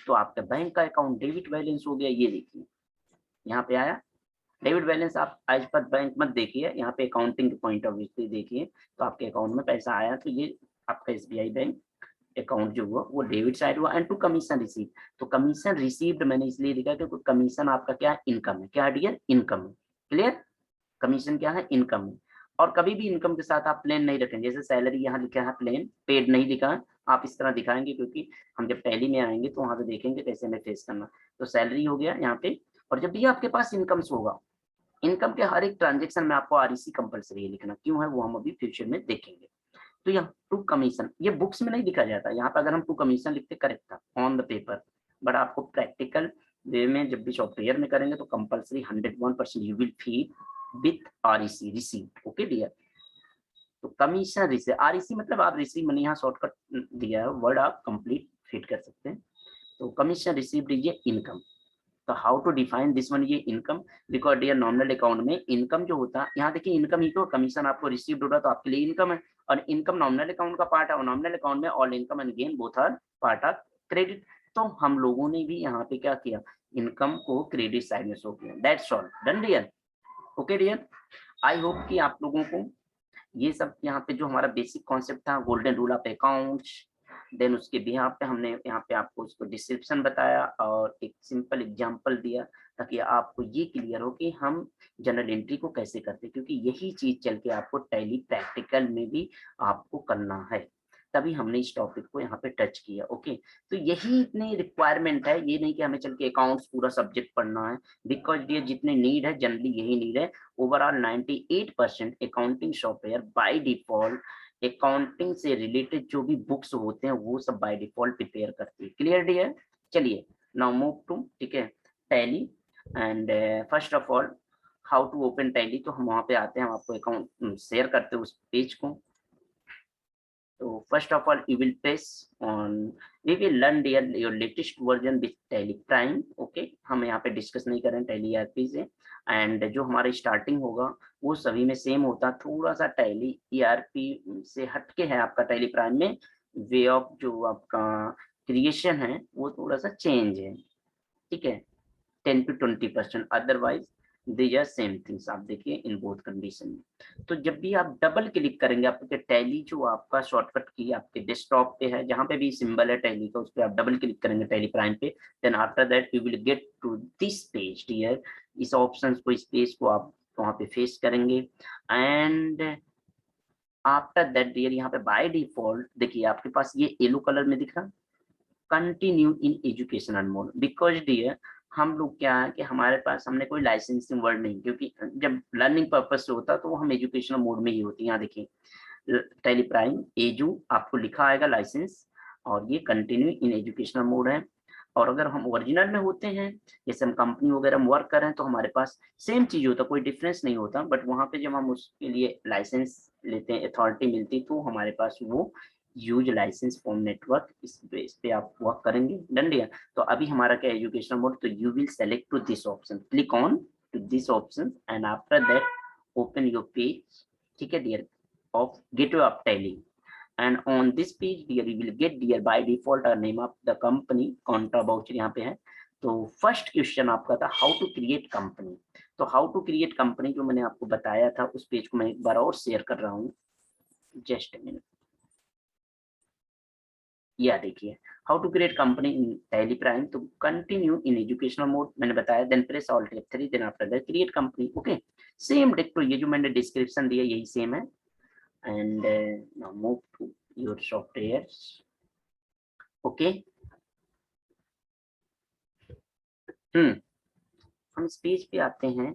तो आपका बैंक का अकाउंट डेबिट बैलेंस हो गया, ये देखिए यहाँ पे आया डेबिट बैलेंस। आप एज पर बैंक मत देखिए, यहाँ पे अकाउंटिंग पॉइंट ऑफ व्यू से देखिए, तो आपके अकाउंट में पैसा आया, तो ये आपका एसबीआई बैंक अकाउंट जो हुआ वो डेबिट साइड हुआ। एंड टू कमीशन रिसीव, तो कमीशन रिसीव्ड मैंने इसलिए लिखा क्योंकि कमीशन आपका क्या है, इनकम है, क्या है डियर, इनकम है। क्लियर? कमीशन क्या है, इनकम है। और कभी भी इनकम के साथ आप प्लेन नहीं रखेंगे, जैसे सैलरी यहाँ लिखा है प्लेन, पेड नहीं लिखा है, आप इस तरह दिखाएंगे, क्योंकि हम जब टैली में आएंगे तो वहां पे देखेंगे कैसे हमें फेस करना। तो सैलरी हो गया यहाँ पे, और जब भी आपके पास इनकम्स होगा, इनकम के हर एक ट्रांजेक्शन में आपको आरईसी कंपलसरी है लिखना, क्यों है वो हम अभी फ्यूचर में देखेंगे। तो यहाँ टू कमीशन, ये बुक्स में नहीं लिखा जाता, यहाँ पे अगर हम टू कमीशन लिखते करेक्ट था ऑन द पेपर, बट आपको प्रैक्टिकल वे में जब भी सॉफ्टवेयर में करेंगे तो compulsory 101% you will feel with REC receive. Okay dear? तो कमीशन रिसीव, आरईसी मतलब आप रिसीव मैंने यहाँ शॉर्टकट दिया है, वर्ड आप कंप्लीट फिट कर सकते हैं। तो कमीशन रिसीव दीजिए इनकम, तो how to define this one, ये income, because dear nominal account में इनकम जो होता है, यहाँ देखिए इनकम ही तो, कमीशन आपको रिसीव्ड हो रहा है तो आपके लिए इनकम है, और इनकम नॉमिनल अकाउंट का पार्ट है, और नॉमिनल अकाउंट में all income and gain both are part of credit. तो हम लोगों ने भी यहाँ पे क्या किया, इनकम को क्रेडिट साइड में शो किया, that's all. Done dear? Okay dear? I hope कि आप लोगों को ये सब यहाँ पे जो हमारा बेसिक कॉन्सेप्ट था, golden rule of accounts, then उसके बिहाफ पे हमने यहाँ पे आपको उसको डिस्क्रिप्शन बताया और एक सिंपल एग्जांपल दिया, ताकि आपको ये क्लियर हो कि हम जनरल एंट्री को कैसे करते हैं, क्योंकि यही चीज चल के आपको टैली प्रैक्टिकल में भी आपको करना है, तभी हमने इस टॉपिक को यहाँ पे टच किया। ओके, तो यही इतनी रिक्वायरमेंट है, ये नहीं कि हमें चल के अकाउंट्स पूरा सब्जेक्ट पढ़ना है, बिकॉज ये जितने नीड है जनरली यही नीड है। Overall 98% accounting software by default accounting से रिलेटेड जो भी बुक्स होते हैं वो सब बाय डिफॉल्ट प्रिपेयर करती है। Clear dear? चलिए नाउ मूव टू, ठीक है, Tally. And first of all how to open Tally, तो हम वहाँ पे आते हैं, हम आपको अकाउंट शेयर करते हैं उस पेज को। तो first of all you will press on, we will learn dear your latest version with Tally Prime. Okay, हम यहाँ पे डिस्कस नहीं करें टैली ईआरपी से, एंड जो हमारा स्टार्टिंग होगा वो सभी में सेम होता, थोड़ा सा टैली ईआरपी से हटके है आपका टैली प्राइम में वे ऑफ जो आपका क्रिएशन है वो थोड़ा सा चेंज है, ठीक है, 10 to 20%, otherwise these are same things, आप देखिए इन बोथ कंडीशन में। तो जब भी आप डबल क्लिक करेंगे आपके टैली जो आपका शॉर्टकट की आपके डेस्कटॉप पे है, जहां पे भी सिंबल है टैली का, उस पर आप डबल क्लिक करेंगे टैली प्राइम पे, then after that you will get to this page here. इस ऑप्शन को, इस पेज को आप वहां पे फेस करेंगे एंड आफ्टर दैट डियर यहाँ पे बाय डिफॉल्ट देखिए आपके पास ये येलो कलर में दिख रहा, continue in educational mode, because dear हम लोग क्या है कि हमारे पास हमने कोई लाइसेंसिंग वर्ड नहीं, क्योंकि जब लर्निंग पर्पज से होता तो वो हम एजुकेशनल मोड में ही होती है। यहाँ देखिए टैली प्राइम एजू आपको लिखा आएगा लाइसेंस, और ये कंटिन्यू इन एजुकेशनल मोड है। और अगर हम ओरिजिनल में होते हैं, जैसे हम कंपनी वगैरह में वर्क कर रहे हैं, तो हमारे पास सेम चीज होता, कोई डिफरेंस नहीं होता। बट वहां पे जब हम उसके लिए लाइसेंस लेते हैं, अथॉरिटी मिलती, तो हमारे पास वो यूज लाइसेंस फॉर्म नेटवर्क, इस बेस पे आप वर्क करेंगे। Done dear. तो अभी हमारा क्या एजुकेशनल मोड, तो you will select to this option, click on to this option and after that open your page, ठीक है dear, of gateway of Tally. And on this page dear you will get dear by default a name of the company, contra voucher यहाँ पे है। तो first question आपका था how to create company. तो how to create company जो मैंने आपको बताया था, उस पेज को मैं एक बार और शेयर कर रहा हूँ, जस्ट अ मिनट। या देखिए how to create company in Tally prime, तो कंटिन्यू इन एजुकेशनल मोड मैंने बताया, then press alt F3, then after that create company. Okay, same डिक्टो, ये जो मैंने डिस्क्रिप्शन दिया यही सेम है। And now move to your software. Okay, हम इस पेज पे आते हैं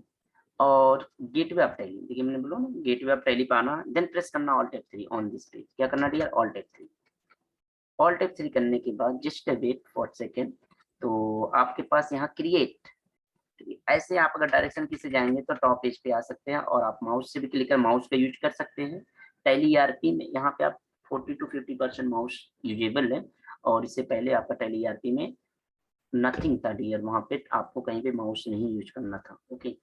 और गेटवे ऑफ टैली, देखिए मैंने बोला ना गेटवे ऑफ टैली पे आना, देन प्रेस करना alt F3 on this page. क्या करना dear, alt F3। Alt F3 करने के बाद जस्ट वेट फॉर सेकेंड, तो आपके पास यहाँ क्रिएट, ऐसे आप अगर डायरेक्शन की से जाएंगे तो टॉप पेज पे आ सकते हैं, और आप माउस से भी क्लिक कर माउस का यूज कर सकते हैं। टैली ERP में यहाँ पे आप 40 to 50% माउस यूजेबल है, और इससे पहले आपका टैली ERP में नथिंग था डियर, वहां पे आपको कहीं पे माउस नहीं यूज करना था। ओके,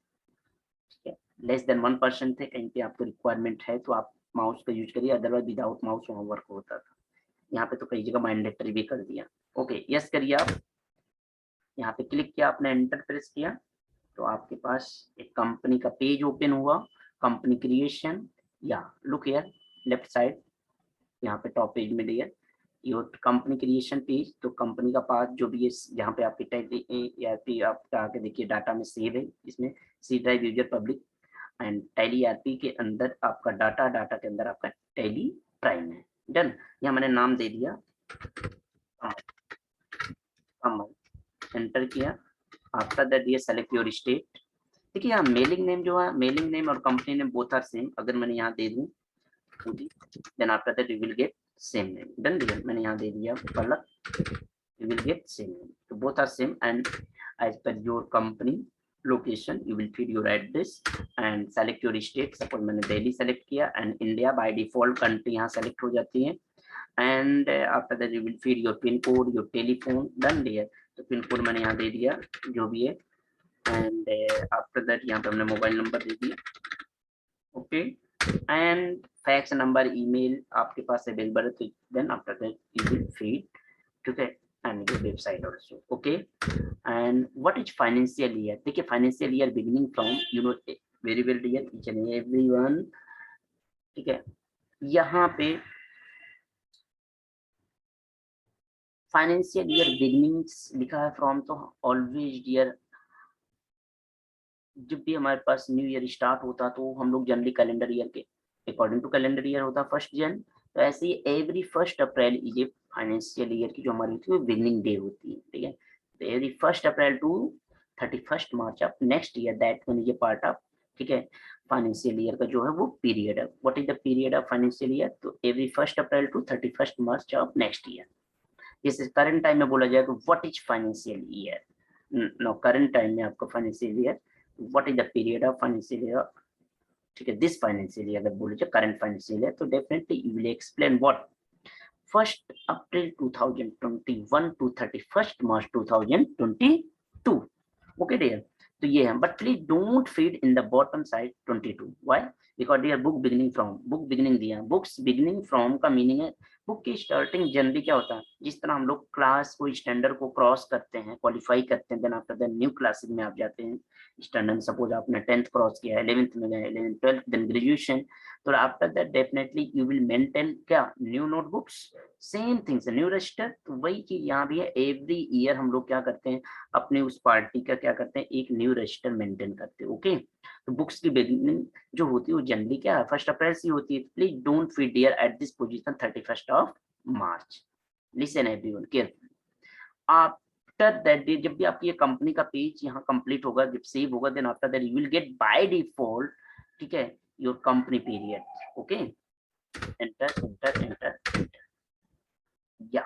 लेस देन 1% थे, कहीं पे आपको रिक्वायरमेंट है तो आप माउस का यूज करिए, अदरवाइज विदाउट माउस वहाँ वर्क होता था। यहाँ पे तो कई जगह मैंडेटरी भी कर दिया। ओके, यस करिए आप, यहाँ पे क्लिक किया आपने, एंटर प्रेस किया, तो आपके पास एक कंपनी का पेज ओपन हुआ, कंपनी क्रिएशन, या लुक हियर लेफ्ट साइड, यहाँ पे टॉप पेज में दिया योर कंपनी क्रिएशन पेज। तो कंपनी का पाथ जो भी है, जहाँ पे आपकी टैली ERP आपका आगे देखिए डाटा में सेव है, इसमें C drive user public and Tally ERP के अंदर आपका डाटा, डाटा के अंदर आपका टैली प्राइम है। डन, यहाँ मैंने नाम दे दिया कमल, एंटर किया, आफ्टर दैट ये सेलेक्ट योर स्टेट। देखिए यहाँ मेलिंग नेम जो है, मेलिंग नेम और company name both are same, अगर मैंने यहाँ दे दूँ then after that you will get same name. Done दिया, मैंने यहाँ दे दिया पलक, you will get same name. So both are same, and as per your company location you will feed your address and select your state। suppose मैंने Delhi select किया and India by default country यहाँ select हो जाती है, and after that you will feed your pin code, your telephone। done there, तो pin code मैंने यहाँ दे दिया जो भी है, and after that यहाँ पे हमने मोबाइल नंबर दे दिया। Okay, and fax number, email आपके पास अवेलेबल है, तो then after that you will feed, ठीक है, and your website also। okay, and what is financial year, देखिए financial year beginning from you know very well dear each and everyone, ठीक है, यहाँ पे फाइनेंशियल ईयर बिगिनिंग्स लिखा है from, तो ऑलवेज डियर जब भी हमारे पास न्यू ईयर स्टार्ट होता तो हम लोग जनरली कैलेंडर ईयर के अकॉर्डिंग टू कैलेंडर ईयर होता 1 जन, तो ऐसे ही every 1 April is a financial year की जो हमारी होती है बिगिनिंग डे होती है, ठीक है। तो every 1 April to 31 March of next year, that one is a part of, ठीक है, फाइनेंशियल ईयर का जो है वो पीरियड है। What is the period of financial year, तो every 1 April to 31 March of next year. जैसे करंट टाइम में बोला जाए तो what is financial year, no current time में आपका financial year what is the period of financial year, ठीक है, दिस फाइनेंशियल ईयर अगर बोले करंट फाइनेंशियल ईयर, तो definitely you will explain what 1 April 2021 to 31 March 2022। Okay dear, तो ये है, but please don't feed in the bottom side 22, why, देखो dear book beginning दिया, बुक्स बिगिनिंग फ्रॉम का meaning है बुक की स्टार्टिंग जनरली क्या होता है, जिस तरह हम लोग क्लास कोई स्टैंडर्ड को क्रॉस करते हैं, क्वालिफाई करते हैं, then after that new classes में आप जाते हैं स्टैंडर्ड, सपोज आपने 10th क्रॉस किया है, 11th में गए, 11th 12th देन ग्रेजुएशन, तो after that definitely you will maintain क्या, new notebooks, same things new register. तो वही चीज यहाँ भी है, एवरी ईयर हम लोग क्या करते हैं, अपने उस पार्टी का क्या करते हैं, एक न्यू रजिस्टर मेंटेन करते हैं। ओके, तो बुक्स की बिगिनिंग जो होती है वो जनरली क्या है, 1 अप्रैल से होती है। Please don't feed dear at this position 31st of March. Listen everyone carefully. After that day जब भी आपकी ये कंपनी का पेज यहाँ कंप्लीट होगा, जब सेव होगा, then after that you will get by default, ठीक है, your company period. Okay, enter enter enter या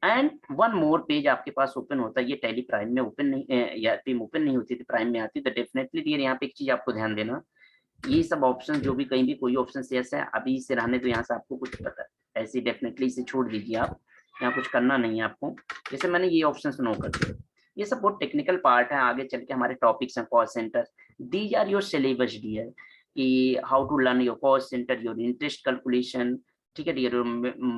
एंड वन मोर पेज आपके पास ओपन होता है, ये टैली प्राइम में ओपन नहीं या टीम ओपन नहीं होती थी, प्राइम में आती, तो डेफिनेटली डियर यहाँ पे एक चीज आपको ध्यान देना, ये सब ऑप्शन जो भी कहीं भी कोई ऑप्शन शेष है अभी से रहने, तो यहाँ से आपको कुछ पता है, ऐसे डेफिनेटली इसे छोड़ दीजिए आप, यहाँ कुछ करना नहीं है आपको। जैसे मैंने ये ऑप्शन नो कर दिया, ये सब बहुत टेक्निकल पार्ट है, आगे चल के हमारे टॉपिक्स हैं cost center, these are your syllabus dear, कि how to learn your cost center, your interest calculation, ठीक है dear,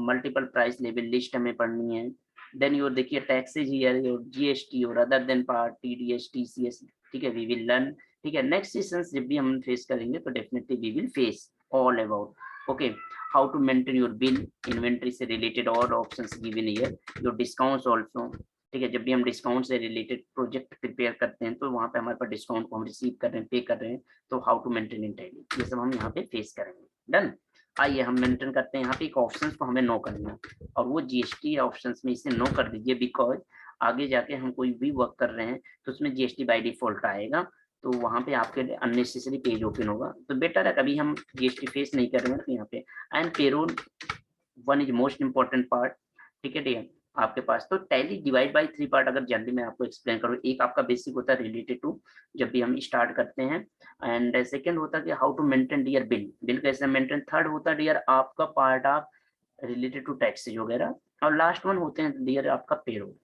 multiple price level list हमें पढ़नी है, देन योर देखिए टैक्सेज हियर, योर जीएसटी और other than part TDS TCS, ठीक है, वी विल लर्न, ठीक है। नेक्स्ट सेशंस जब भी हम फेस करेंगे तो definitely we will face all about, okay, how to maintain your bill, inventory से रिलेटेड और options given here, your discounts also, ठीक है, जब भी हम डिस्काउंट से रिलेटेड प्रोजेक्ट प्रिपेयर करते हैं तो वहाँ पे हमारे पास डिस्काउंट को हम रिसीव कर रहे हैं, पे कर रहे हैं, तो how to maintain in Tally, ये सब हम यहाँ पे फेस करेंगे। डन, आइए हम मेंटेन करते हैं यहाँ पे एक ऑप्शन को हमें नो करना, और वो जीएसटी ऑप्शन में इसे नो कर दीजिए, बिकॉज आगे जाके हम कोई भी वर्क कर रहे हैं तो उसमें जीएसटी बाय डिफॉल्ट आएगा, तो वहाँ पे आपके लिए अननेसेसरी पेज ओपन होगा, तो बेटर है कभी हम जीएसटी फेस नहीं कर रहे हैं तो यहाँ पे and payroll one is most important part, ठीक है डियर, आपके पास तो टैली डिवाइड बाय 3 पार्ट, अगर जल्दी मैं आपको एक्सप्लेन करूँ, एक आपका बेसिक होता है रिलेटेड टू जब भी हम स्टार्ट करते हैं, एंड सेकंड होता है कि how to maintain dear bill कैसे मेंटेन, थर्ड होता है डियर आपका part of related to taxes वगैरह, और लास्ट वन होते हैं डियर आपका पेरोल।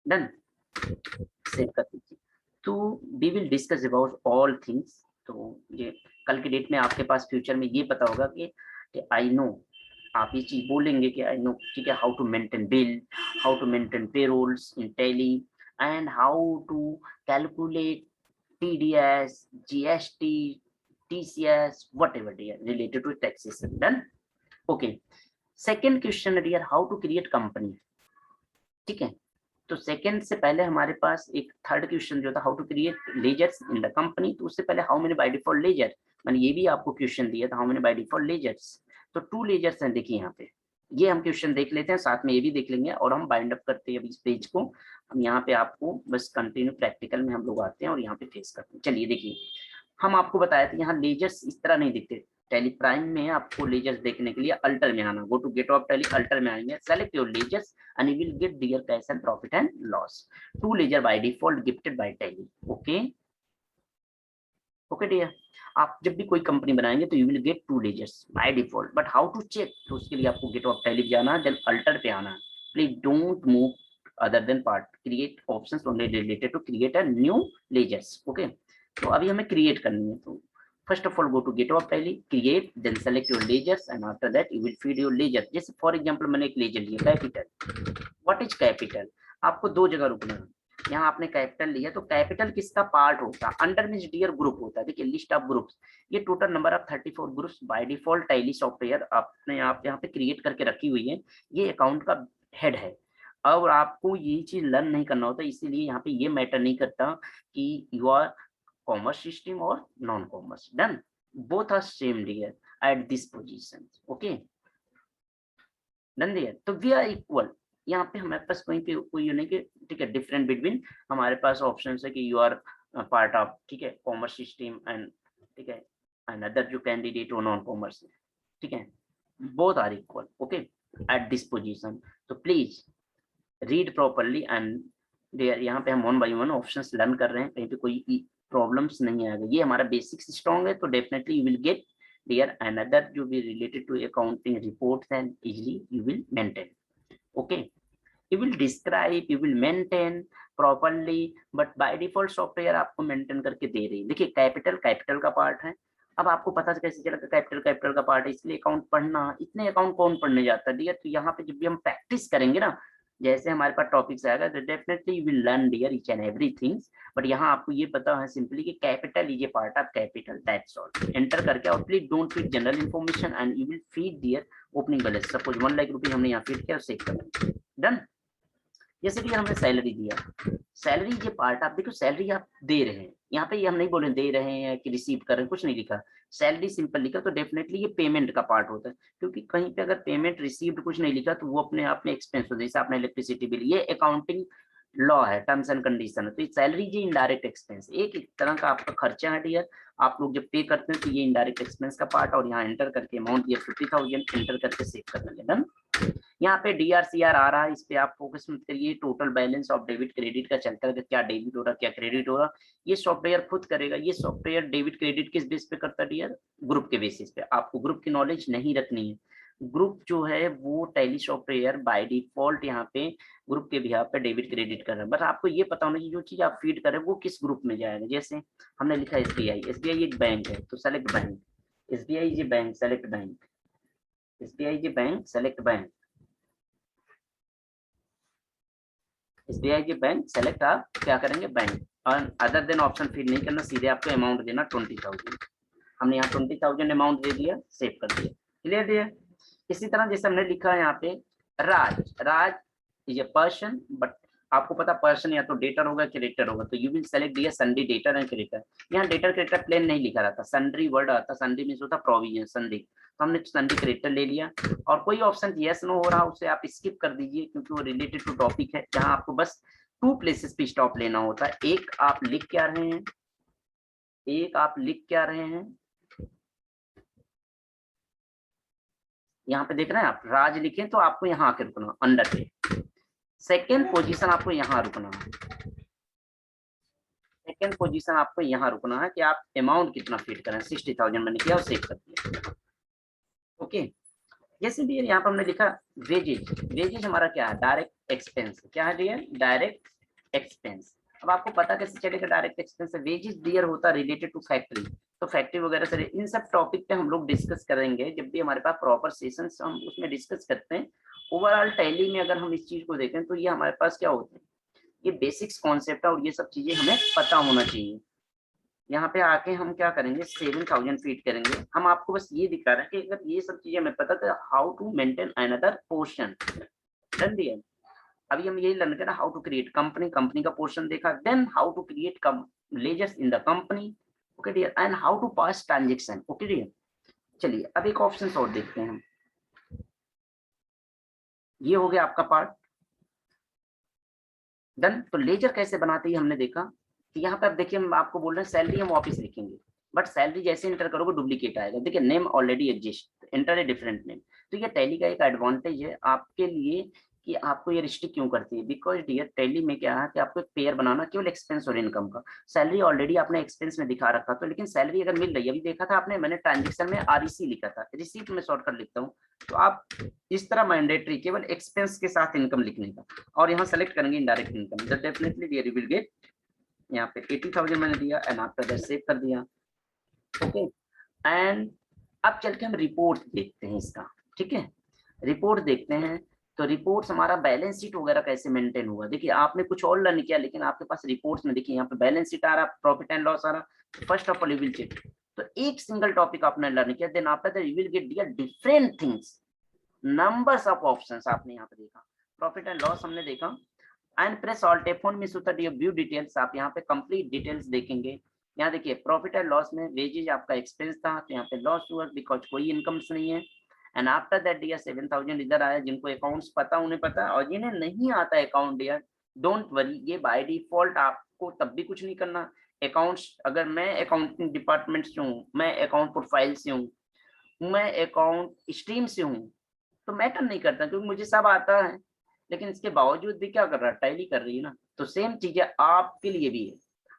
डन, सेव कर दीजिए। तो we will discuss about all things, तो ये कल की डेट में आपके पास फ्यूचर में ये पता होगा कि आई नो, आप ये चीज बोलेंगे कि आई नो, ठीक है, how to maintain bill, how to maintain payrolls in Tally, and how to calculate TDS, GST, TCS, whatever dear related to taxation. Done, okay. Second question dear, how to create company, ठीक है, तो second से पहले हमारे पास एक third question जो था, how to create ledgers in the company, तो उससे पहले how many by default ledger, मैंने ये भी आपको क्वेश्चन दिया था, how many by default ledgers, तो 2 लेजर्स हैं, देखिए यहाँ पे, ये हम क्वेश्चन देख लेते हैं, साथ में ये भी देख लेंगे, और हम बाइंड अप करते हैं अभी इस पेज को, हम यहाँ पे आपको बस कंटिन्यू प्रैक्टिकल में हम लोग आते हैं और यहाँ पे फेस करते हैं। चलिए देखिए, हम आपको बताया था यहाँ लेजर्स इस तरह नहीं दिखते, टैली प्राइम में आपको लेजर्स देखने के लिए अल्टर में आना, go to gate of Tally, alter में आएंगे, select your ledgers and you will get dear cash and profit and loss, 2 ledger by default gifted by Tally. Okay, okay dear, आप जब भी कोई कंपनी बनाएंगे तो you will get 2 ledgers by default, but how to check, तो उसके लिए आपको गेट ऑफ टैली जाना है, देन अल्टर पे आना है, please don't move other than part, create options only related to create a new ledgers. Okay, तो अभी हमें क्रिएट करनी है, तो first of all go to get of tally, create, then select your ledgers and after that you will feed your ledger। जैसे for example मैंने एक laser लिया कैपिटल, what is कैपिटल, आपको 2 जगह रुकना है, यहाँ आपने कैपिटल लिया तो कैपिटल किसका पार्ट होता है, अंडर मींस डियर ग्रुप होता है, देखिए लिस्ट ऑफ ग्रुप्स, ये total number of 34 groups by default tally software आपने आप यहाँ पे क्रिएट करके रखी हुई है, ये अकाउंट का हेड है, और आपको ये चीज लर्न नहीं करना होता, इसीलिए यहाँ पे ये मैटर नहीं करता कि you are commerce system or non-commerce. Done. Both are same here at this position. Okay. Done there. तो we are equal. यहाँ पे हमारे पास कहीं पे कोई नहीं कि ठीक है डिफरेंट बिटवीन, हमारे पास ऑप्शन है कि यू आर पार्ट ऑफ, ठीक है, कॉमर्स सिस्टम एंड, ठीक है, एंड अदर जो कैंडिडेट हो नॉन कॉमर्स, ठीक है, both are equal. Okay, at this position, तो please read properly and there, यहाँ पे हम 1 by 1 ऑप्शंस लर्न कर रहे हैं, कहीं पे कोई प्रॉब्लम्स नहीं आएगा, ये हमारा बेसिक्स स्ट्रॉन्ग है, तो definitely you will get there another जो भी related to accounting reports and easily you will maintain. Okay, you will describe, you will maintain properly, but by default software आपको मेंटेन करके दे रही है। देखिए कैपिटल का पार्ट है, अब आपको पता कैसे चला कि कैपिटल का पार्ट है, इसलिए अकाउंट पढ़ना, इतने अकाउंट कौन पढ़ने जाता है डियर। तो यहाँ पे जब भी हम प्रैक्टिस करेंगे ना, जैसे हमारे पास टॉपिक्स आएगा तो definitely you will learn dear each and everything. But यहाँ आपको ये पता है सिंपली कि capital is a part of capital, that's all. Enter करके और please don't feed general information and you will feed dear opening balance. Suppose 1 lakh rupees हमने यहाँ फीड किया और सेव कर डन। जैसे कि हमने सैलरी दिया, सैलरी ये पार्ट आप देखो, सैलरी आप दे रहे हैं, यहाँ पे ये हम नहीं बोले दे रहे हैं कि रिसीव कर रहे हैं, कुछ नहीं लिखा, सैलरी सिंपल लिखा, तो डेफिनेटली ये पेमेंट का पार्ट होता है। क्योंकि कहीं पे अगर पेमेंट रिसीव्ड कुछ नहीं लिखा तो वो अपने आप में एक्सपेंस होता है, जैसे आपने इलेक्ट्रिसिटी बिल, ये अकाउंटिंग लॉ है, टर्म्स एंड कंडीशन है। तो सैलरी ये इनडायरेक्ट एक्सपेंस, एक तरह का आपका खर्चा है डियर। आप लोग जब पे करते हैं तो ये इनडायरेक्ट एक्सपेंस का पार्ट, और यहाँ एंटर करके अमाउंट दिया 50,000 एंटर करके सेव कर देंगे डन। यहाँ पे DRCR आ रहा है, इस पे आप फोकस मत करिए। Total balance of debit credit का चलता है, क्या डेबिट हो रहा क्या क्रेडिट हो रहा, ये सॉफ्टवेयर खुद करेगा। ये सॉफ्टवेयर डेबिट क्रेडिट किस बेस पे करता है डियर, ग्रुप के बेसिस पे। आपको ग्रुप की नॉलेज नहीं रखनी है। ग्रुप जो है वो टैली सॉफ्टवेयर बाय डिफॉल्ट यहाँ पे ग्रुप के बिहाफ पे डेबिट क्रेडिट कर रहा है। बस आपको ये पता होना चाहिए जो चीज आप फीड कर रहे हैं वो किस ग्रुप में जाएगा। जैसे हमने लिखा SBI, SBI एक बैंक है तो सेलेक्ट बैंक, SBI ये बैंक सेलेक्ट बैंक, SBI ये बैंक सेलेक्ट बैंक, SBI के बैंक सेलेक्ट आप क्या करेंगे बैंक, और अदर देन ऑप्शन फिर नहीं करना, सीधे आपको अमाउंट देना 20,000। हमने यहाँ 20,000 अमाउंट दे दिया, सेव कर दिया, क्लियर दिया। इसी तरह जैसे हमने लिखा है यहाँ पे राज, राज इज ए पर्सन, बट आपको पता पर्सन या तो डेटर होगा क्रेडिटर होगा, तो यू विल सेलेक्ट दिया सन्डी डेटर एंड क्रेडिटर। यहाँ डेटर क्रेडिटर प्लेन नहीं लिखा रहता, सन्ड्री वर्ड आता, सन्डी मीन्स होता प्रोविजन सन्डी, तो हमने सन्डी क्रेडिटर ले लिया। और कोई ऑप्शन यस नो हो रहा उसे आप स्किप कर दीजिए, क्योंकि वो रिलेटेड टू टॉपिक है, जहाँ आपको बस 2 प्लेसेस पे स्टॉप लेना होता है। एक आप लिख क्या रहे हैं, एक आप लिख क्या रहे हैं, यहाँ पे देख रहे हैं आप राज लिखे तो आपको यहाँ आके रुकना अंडर पे। सेकेंड पोजीशन आपको यहाँ रुकना है, सेकेंड पोजीशन आपको यहाँ रुकना है कि आप अमाउंट कितना फीड करें। 60,000 मैंने किया और सेव कर दिया, ओके। जैसे भी यहाँ पर हमने लिखा वेजेज, वेजेज हमारा क्या है, डायरेक्ट एक्सपेंस, क्या है डियर, डायरेक्ट एक्सपेंस। अब आपको पता कैसे चलेगा डायरेक्ट एक्सपेंस है, वेजेज डियर होता है रिलेटेड टू फैक्ट्री, तो फैक्ट्री वगैरह से इन सब टॉपिक पे हम लोग डिस्कस करेंगे जब भी हमारे पास प्रॉपर सेशंस हम उसमें डिस्कस करते हैं। ओवरऑल टैली में अगर हम इस चीज को देखें तो ये हमारे पास क्या होते हैं, ये बेसिक्स कॉन्सेप्ट है और ये सब चीजें हमें पता होना चाहिए। यहाँ पे आके हम क्या करेंगे 7,000 फीट करेंगे। हम आपको बस ये दिखा रहे हैं कि अगर ये सब चीजें हमें पता तो how to maintain another portion done दिया। अभी हम यही लर्न करें how to create company, company का पोर्शन देखा, then how to create ledgers in the company, okay dear, and how to pass transaction, okay dear. चलिए अब एक ऑप्शन और देखते हैं हम, ये हो गया आपका पार्ट डन। तो लेजर कैसे बनाते हैं हमने देखा कि यहाँ पे आप देखिए हम आपको बोल रहे हैं सैलरी हम वापस लिखेंगे, बट सैलरी जैसे इंटर करोगे डुप्लीकेट आएगा। देखिए name already exist, enter a different name. तो ये टैली का एक एडवांटेज है आपके लिए कि आपको ये रिस्ट्रिक्ट क्यों करती है, बिकॉज डियर टैली में क्या है कि आपको एक पेयर बनाना केवल एक्सपेंस और इनकम का। सैलरी ऑलरेडी आपने एक्सपेंस में दिखा रखा था, लेकिन सैलरी अगर मिल रही है, अभी देखा था आपने मैंने ट्रांजेक्शन में REC लिखा था, रिसीप्ट में शॉर्टकट लिखता हूँ, तो आप इस तरह मैंडेटरी केवल एक्सपेंस के साथ इनकम लिखने का, और यहाँ सेलेक्ट करेंगे इनडायरेक्ट इनकम, तो डेफिनेटली you will get, यहाँ पे 80,000 मैंने दिया एंड आफ्टर दैट सेव कर दिया, ओके। एंड अब चल के हम रिपोर्ट देखते हैं इसका, ठीक है। रिपोर्ट देखते हैं तो रिपोर्ट्स हमारा बैलेंस शीट वगैरह कैसे मेंटेन हुआ। देखिए आपने कुछ और लर्न किया, लेकिन आपके पास रिपोर्ट्स में देखिए यहाँ पे बैलेंस शीट आ रहा, प्रॉफिट एंड लॉस आ रहा। First of all you will check, तो एक सिंगल टॉपिक आपने लर्न किया, then after that you will get dear different things, numbers of options आपने यहाँ पे देखा, प्रॉफिट एंड लॉस हमने देखा, एंड प्रेस ऑल्ट F1 में होता है व्यू डिटेल्स, आप यहाँ पे कंप्लीट डिटेल्स देखेंगे। यहाँ देखिए प्रॉफिट एंड लॉस में वेजेज आपका एक्सपेंस था, तो यहाँ पे लॉस हुआ बिकॉज कोई इनकम्स नहीं है। एंड आफ्टर दैट डियर 7,000 इधर आया, जिनको अकाउंट्स पता उन्हें पता, और जिन्हें नहीं आता अकाउंट डियर डोंट वरी, ये बाय डिफॉल्ट आपको तब भी कुछ नहीं करना। अकाउंट्स अगर मैं अकाउंटिंग डिपार्टमेंट से हूँ, मैं अकाउंट प्रोफाइल से हूँ, मैं अकाउंट स्ट्रीम से हूँ, तो मैटर नहीं करता क्योंकि मुझे सब आता है, लेकिन इसके बावजूद भी क्या कर रहा है, टैली कर रही है ना। तो सेम चीजें आपके लिए भी है,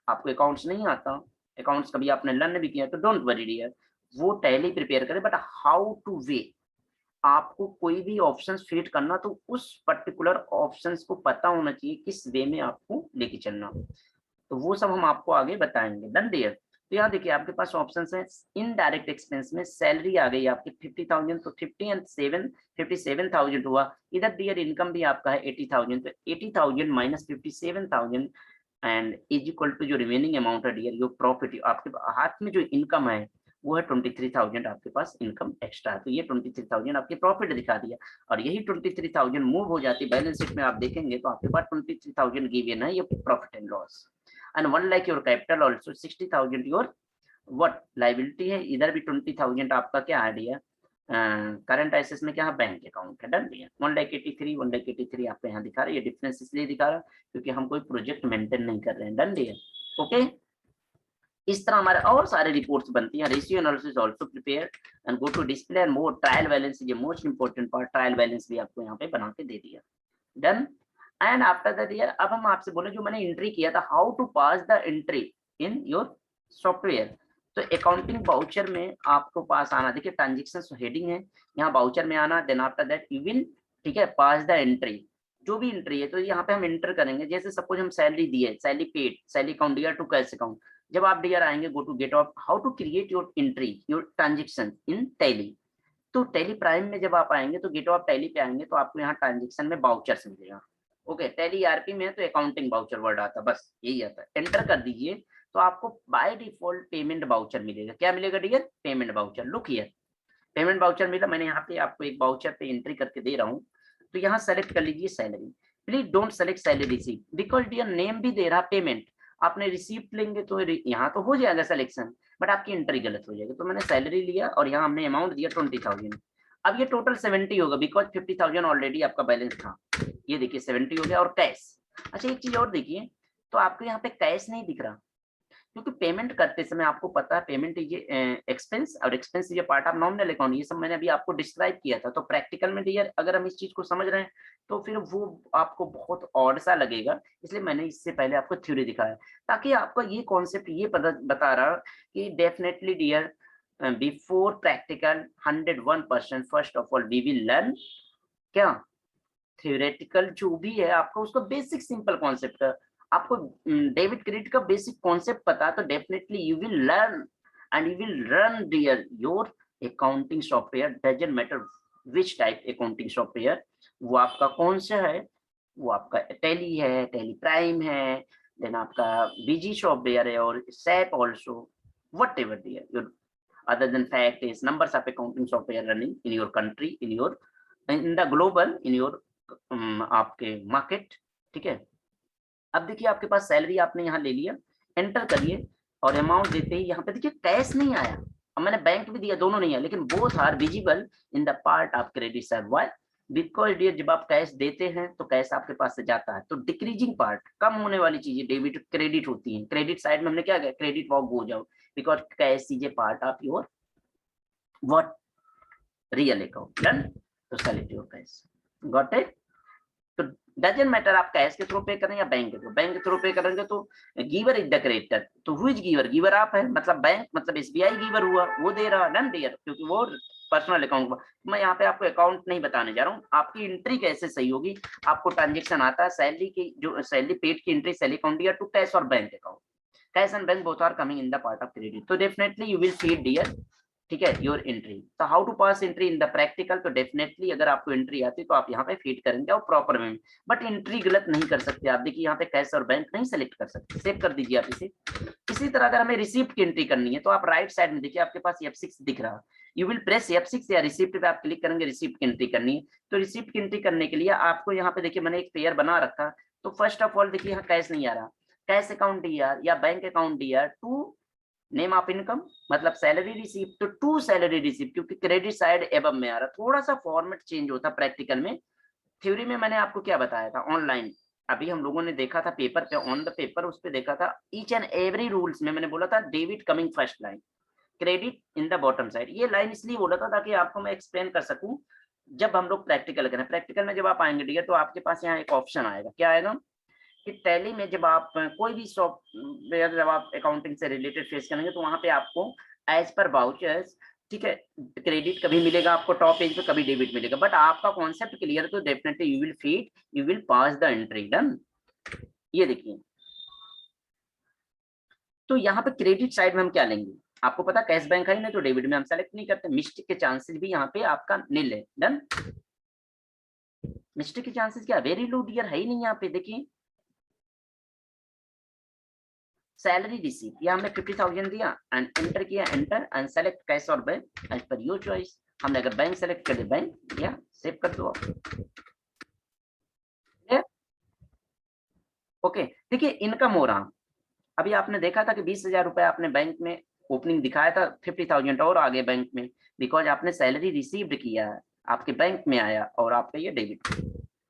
आपको अकाउंट्स नहीं आता, अकाउंट्स कभी आपने लर्न भी किया तो डोंट वरी डियर, वो टैली प्रिपेयर करे, बट हाउ टू वे, आपको कोई भी ऑप्शंस फीड करना तो उस पर्टिकुलर ऑप्शंस को पता होना चाहिए किस वे में आपको लेके चलना, तो वो सब हम आपको आगे बताएंगे डन डियर। तो यहाँ देखिए आपके पास ऑप्शन है, इनडायरेक्ट एक्सपेंस में सैलरी आ गई आपकी 50,000, तो 50 एंड 7 57,000 हुआ। इधर डियर इनकम भी आपका है 80,000, तो 80,000 minus 57,000 and is equal to जो रिमेनिंग अमाउंट है डियर योर प्रॉफिट। आपके हाथ में जो इनकम है वो है 23,000, आपके पास इनकम एक्स्ट्रा है, तो ये 23,000 आपकी प्रॉफिट दिखा दिया। और यही 23,000 मूव हो जाती बैलेंस शीट में, आप देखेंगे तो आपके पास 23,000 गिवन है ये profit and loss. And 1 lakh your capital also, 60,000 your what liability है। इधर भी 20,000 आपका क्या है डियर करंट एसेट्स में, क्या है बैंक अकाउंट है। डन डियर 1,83,1,83 आपको यहाँ दिखा रहा है। ये डिफरेंस इसलिए दिखा रहा है क्योंकि हम कोई प्रोजेक्ट मेंटेन नहीं कर रहे हैं। Done dear okay. इस तरह हमारे और सारे रिपोर्ट्स बनती हैं। Ratio analysis also prepare and go to display and more trial balance is most important part. Trial balance भी आपको यहाँ पे बना के दे दिया। डन एंड आफ्टर दैट यार अब हम आपसे बोले जो मैंने एंट्री किया था, how to pass the entry in your software. तो अकाउंटिंग बाउचर में आपको पास आना, देखिए ट्रांजेक्शन हेडिंग है, यहाँ बाउचर में आना, then after that you will ठीक है पास द एंट्री, जो भी एंट्री है तो यहाँ पे हम एंटर करेंगे। जैसे सपोज हम सैलरी दिए, सैलरी पेड, सैलरी अकाउंट दिया टू कैश अकाउंट। जब आप डियर आएंगे go to gate of how to create your entry your transaction in Tally. तो टैली प्राइम में जब आप आएंगे तो गेट ऑफ टैली पे आएंगे तो आपको यहाँ ट्रांजेक्शन में बाउचर्स मिलेगा। ओके टैली ईआरपी में तो अकाउंटिंग बाउचर वर्ड आता है, बस यही आता है। एंटर कर दीजिए तो आपको बाय डिफॉल्ट पेमेंट बाउचर मिलेगा। क्या मिलेगा dear? Payment voucher. Look here payment voucher मिला। मैंने यहाँ पे आपको एक बाउचर पे एंट्री करके दे रहा हूँ। तो यहाँ सेलेक्ट कर लीजिए salary. Please don't select salary receive because dear name भी दे रहा पेमेंट। आपने रिसीप्ट लेंगे तो यहाँ तो हो जाएगा सिलेक्शन, बट आपकी एंट्री गलत हो जाएगी। तो मैंने सैलरी लिया और यहाँ हमने अमाउंट दिया 20,000। अब ये टोटल 70 होगा बिकॉज 50,000 ऑलरेडी आपका बैलेंस था। ये देखिए 70 हो गया। और कैश, अच्छा एक चीज और देखिए, तो आपको यहाँ पे कैश नहीं दिख रहा क्योंकि पेमेंट करते समय आपको पता है पेमेंट ये एक्सपेंस और एक्सपेंस ये पार्ट ऑफ नॉमिनल अकाउंट, ये सब मैंने अभी आपको डिस्क्राइब किया था। तो प्रैक्टिकल में डियर अगर हम इस चीज को समझ रहे हैं तो फिर वो आपको बहुत ऑड सा लगेगा, इसलिए मैंने इससे पहले आपको थ्योरी दिखाया ताकि आपको ये कॉन्सेप्ट ये बता रहा कि definitely dear before practical 101% first of all we will learn क्या थ्योरेटिकल जो भी है आपको उसको बेसिक सिंपल कॉन्सेप्ट आपको डेबिट क्रेडिट का बेसिक कॉन्सेप्ट पता तो definitely you will learn and you will run dear your accounting software. Doesn't matter which type accounting software, वो आपका कौन सा है, वो आपका टैली है, टैली प्राइम है, देन आपका बीजी सॉफ्टवेयर है और SAP also whatever dear your other than fact is numbers of accounting software running in your country in the global in your आपके मार्केट। ठीक है अब देखिए आपके पास सैलरी आपने यहाँ ले लिया, एंटर करिए और अमाउंट देते ही यहाँ पे देखिए कैश नहीं आया। अब मैंने बैंक भी दिया, दोनों नहीं आया, लेकिन both are visible in the part of credit side. Why? Because dear जब आप कैश देते हैं तो कैश आपके पास से जाता है, तो डिक्रीजिंग पार्ट कम होने वाली चीजें डेबिट क्रेडिट होती है। क्रेडिट साइड में हमने क्या किया, क्रेडिट वॉक हो जाओ because cash is a part of your what real account. Done, तो select your cash, got it. तो डजंट मैटर आप कैश के थ्रू पे करें या बैंक के थ्रू, बैंक के थ्रू पे करेंगे तो गिवर इज द क्रेडिटर। तो हु इज गिवर? गिवर आप है, मतलब बैंक मतलब एसबीआई गिवर हुआ, वो दे रहा। डन डियर, क्योंकि वो पर्सनल अकाउंट हुआ। मैं यहाँ पे आपको अकाउंट नहीं बताने जा रहा हूँ, आपकी एंट्री कैसे सही होगी। आपको ट्रांजेक्शन आता है सैलरी की, जो सैलरी पेड की एंट्री सैलरी अकाउंट या टू कैश और bank account. Cash and bank both are coming in the part of credit, तो definitely you will feed dear ठीक है योर एंट्री। तो how to pass entry in the practical, तो definitely अगर आपको entry आती है तो आप यहाँ पे फीड करेंगे और प्रॉपर में, बट एंट्री गलत नहीं कर सकते आप। देखिए यहाँ पे कैश और बैंक नहीं सेलेक्ट कर सकते, सेव कर दीजिए आप इसे। इसी तरह अगर हमें रिसिप्ट की एंट्री करनी है तो आप राइट साइड में देखिए आपके पास F6 दिख रहा है, यू विल प्रेस F6 या रिसिप्ट पे आप क्लिक करेंगे, रिसिप्ट की एंट्री करनी है। तो रिसिप्ट की एंट्री करने के लिए आपको यहाँ पे देखिए मैंने एक पेयर बना रखा। तो फर्स्ट ऑफ ऑल देखिए यहाँ कैश नहीं आ रहा, कैश अकाउंट डीआर या bank account DR to name of income मतलब सैलरी रिसीप्ट, तो टू सैलरी रिसीप्ट क्योंकि क्रेडिट साइड एबव में आ रहा। थोड़ा सा फॉर्मेट चेंज होता प्रैक्टिकल में। थ्योरी में मैंने आपको क्या बताया था ऑनलाइन, अभी हम लोगों ने देखा था पेपर पे, ऑन द पेपर उस पे देखा था ईच एंड एवरी रूल्स में मैंने बोला था debit coming first line, credit in the bottom side. ये लाइन इसलिए बोला था ताकि आपको मैं एक्सप्लेन कर सकूं जब हम लोग प्रैक्टिकल करें। प्रैक्टिकल में जब आप आएंगे डियर तो आपके पास यहाँ एक ऑप्शन आएगा, क्या आएगा कि टैली में जब आप कोई भी सॉफ्टवेयर जब आप अकाउंटिंग से रिलेटेड फेस करेंगे तो वहां पे आपको एज पर वाउचर्स ठीक है क्रेडिट कभी मिलेगा आपको टॉप पेज पे, कभी डेबिट मिलेगा, बट आपका कॉन्सेप्ट क्लियर तो definitely you will feed, you will pass the entry. Done, ये देखिए तो यहाँ पे क्रेडिट साइड में हम क्या लेंगे, आपको पता कैश बैंक है ना, तो डेबिट में हम सेलेक्ट नहीं करते, मिस्टेक के चांसेस भी यहाँ पे आपका नील है। डन, मिस्टेक के चांसेस क्या वेरी लो डियर, है ही नहीं यहाँ पे। देखिए सैलरी रिसीव, ये हमने 50,000 दिया एंड एंटर किया, एंटर एंड सेलेक्ट कैश और bank as per your choice. हमने अगर बैंक सेलेक्ट कर दिया, बैंक या सेव कर दो आप। ओके, देखिए इनकम हो रहा, अभी आपने देखा था कि 20,000 रुपए आपने बैंक में ओपनिंग दिखाया था, 50,000 और आगे बैंक में, बिकॉज आपने सैलरी रिसीव्ड किया है, आपके बैंक में आया और आपका ये डेबिट।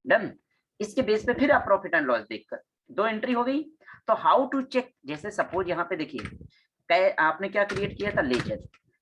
डन, इसके बेस पे फिर आप प्रॉफिट एंड लॉस देखकर दो एंट्री हो गई। तो हाउ टू चेक, जैसे सपोज यहाँ पे देखिए आपने क्या क्रिएट किया था, लेजर,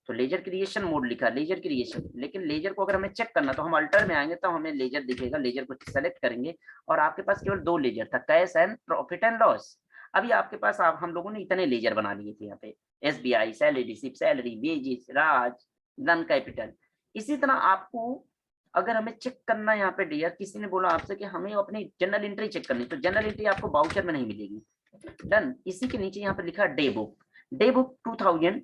तो लेजर क्रिएशन मोड लिखा, लेजर क्रिएशन, लेकिन लेजर को अगर हमें चेक करना तो हम अल्टर में आएंगे तो हमें लेजर दिखेगा, लेजर को सेलेक्ट करेंगे और आपके पास केवल दो लेजर था, cash and profit and loss. अभी आपके पास आप हम लोगों ने इतने लेजर बना लिए थे यहाँ पे, SBI, salary receipt, salary, wages, Raj, नन कैपिटल। इसी तरह आपको अगर हमें चेक करना है यहाँ पे डियर, किसी ने बोला आपसे कि हमें अपनी जनरल एंट्री चेक करनी, तो जनरल एंट्री आपको बाउचर में नहीं मिलेगी। डन, इसी के नीचे यहाँ पे लिखा डे बुक, डे बुक 2000,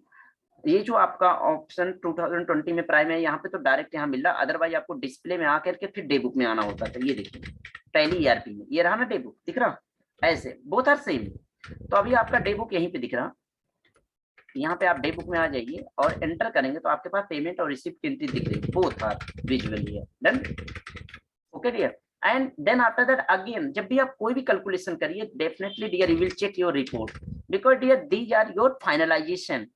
ये जो आपका ऑप्शन 2020 में प्राइम है, यहाँ पे तो डायरेक्ट यहाँ मिल रहा, अदरवाइज आपको डिस्प्ले में आकर के फिर डे बुक में आना होता था। ये देखिए टैली ERP में ये रहा ना डे बुक, दिख रहा, ऐसे बोथ आर सेम। तो अभी आपका डे बुक यहीं पे दिख रहा, यहाँ पे आप डे बुक में आ जाइए और एंटर करेंगे तो आपके पास पेमेंट और रिसिप्ट की एंट्री दिख रही है, both are visually. Done, okay dear. And then after that again जब भी आप कोई भी कैलकुलेशन करिए, definitely dear you will check your report, because dear these are your finalisation.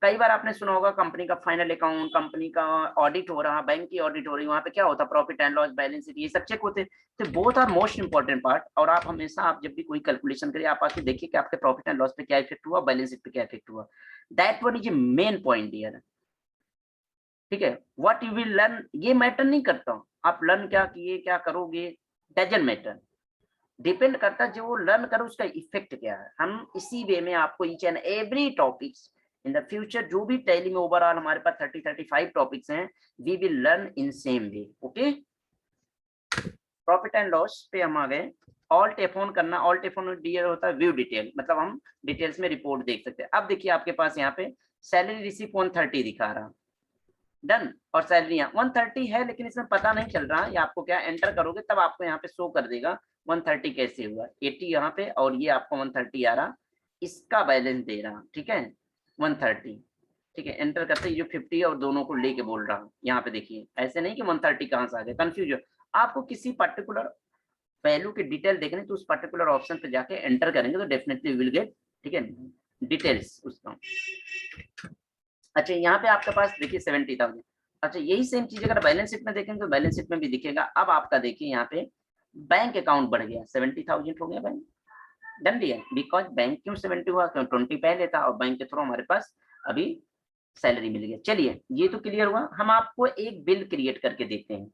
कई बार आपने सुना होगा कंपनी का फाइनल अकाउंट, कंपनी का ऑडिट हो रहा, बैंक की ऑडिट हो रही, वहां पे क्या होता, profit and loss, balance sheet, ये सब चेक होते। तो both are most important part. और आप हमेशा, आप जब भी कोई कैलकुलेशन करिए, आप आके देखिए कि आपके प्रॉफिट एंड लॉस पे क्या इफेक्ट हुआ, बैलेंस शीट पे क्या इफेक्ट हुआ। That one is a main point dear, ठीक है। व्हाट यू विल लर्न, ये मैटर नहीं करता आप लर्न क्या किए, क्या करोगे, डजंट मैटर, डिपेंड करता है जो वो लर्न करो उसका इफेक्ट क्या है। हम इसी वे में आपको each and every topics in the future, जो भी टैली में ओवरऑल हमारे पास 30-35 टॉपिक्स हैं, we will learn in same way. Okay, profit and loss पे हम आ गए। ऑल्ट F1 करना, ऑल्ट F1 डियर होता है व्यू डिटेल, मतलब हम डिटेल्स में रिपोर्ट देख सकते हैं। अब देखिए आपके पास यहाँ पे सैलरी रिसीव 130 दिखा रहा, डन, और सैलरी यहाँ 130 है, लेकिन इसमें पता नहीं चल रहा, ये आपको क्या एंटर करोगे तब आपको यहाँ पे शो कर देगा 130 कैसे हुआ, 80 यहाँ पे और ये आपको 130 आ रहा, इसका बैलेंस दे रहा, ठीक है 130, ठीक है। एंटर करते ये जो 50 और दोनों को लेके बोल रहा, यहाँ पे देखिए ऐसे नहीं कि 130 कहाँ से आ गया, कंफ्यूज हो। आपको किसी पर्टिकुलर वैल्यू की डिटेल देखने तो उस पर्टिकुलर ऑप्शन पे जाके एंटर करेंगे तो डेफिनेटली विल गेट, ठीक है, डिटेल्स उसका। अच्छा यहाँ पे आपके पास देखिए 70,000। अच्छा यही सेम चीज अगर बैलेंस शीट में देखेंगे तो बैलेंस शीट में भी दिखेगा। अब आपका देखिए यहाँ पे बैंक अकाउंट बढ़ गया, 70,000 हो गया बैंक, डन दिया, बिकॉज बैंक क्यों 70 हुआ, क्यों 20 पहले था और बैंक के थ्रू हमारे पास अभी सैलरी मिल गया। चलिए ये तो क्लियर हुआ। हम आपको एक बिल क्रिएट करके देते हैं,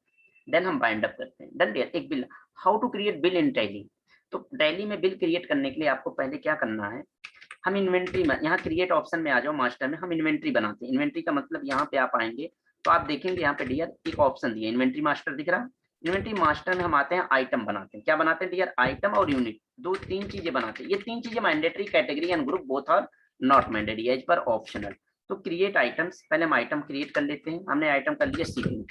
देन हम बाइंड अप करते हैं। डन दिया, एक bill, how to create bill in Tally. तो टैली में बिल क्रिएट करने के लिए आपको पहले क्या करना है, हम इन्वेंट्री में, यहाँ क्रिएट ऑप्शन में आ जाओ, मास्टर में हम इन्वेंट्री बनाते हैं। इन्वेंट्री का मतलब यहाँ पे आप आएंगे तो आप देखेंगे यहाँ पे डियर एक ऑप्शन दिया इन्वेंट्री मास्टर दिख रहा। इन्वेंट्री मास्टर में हम आते हैं, आइटम बनाते हैं। क्या बनाते हैं डियर, आइटम और यूनिट, दो तीन चीजें बनाते हैं। ये तीन चीजें mandatory, category and group both are not mandatory, as per optional. तो क्रिएट आइटम्स, पहले हम आइटम क्रिएट कर लेते हैं। हमने आइटम कर लिया CPU।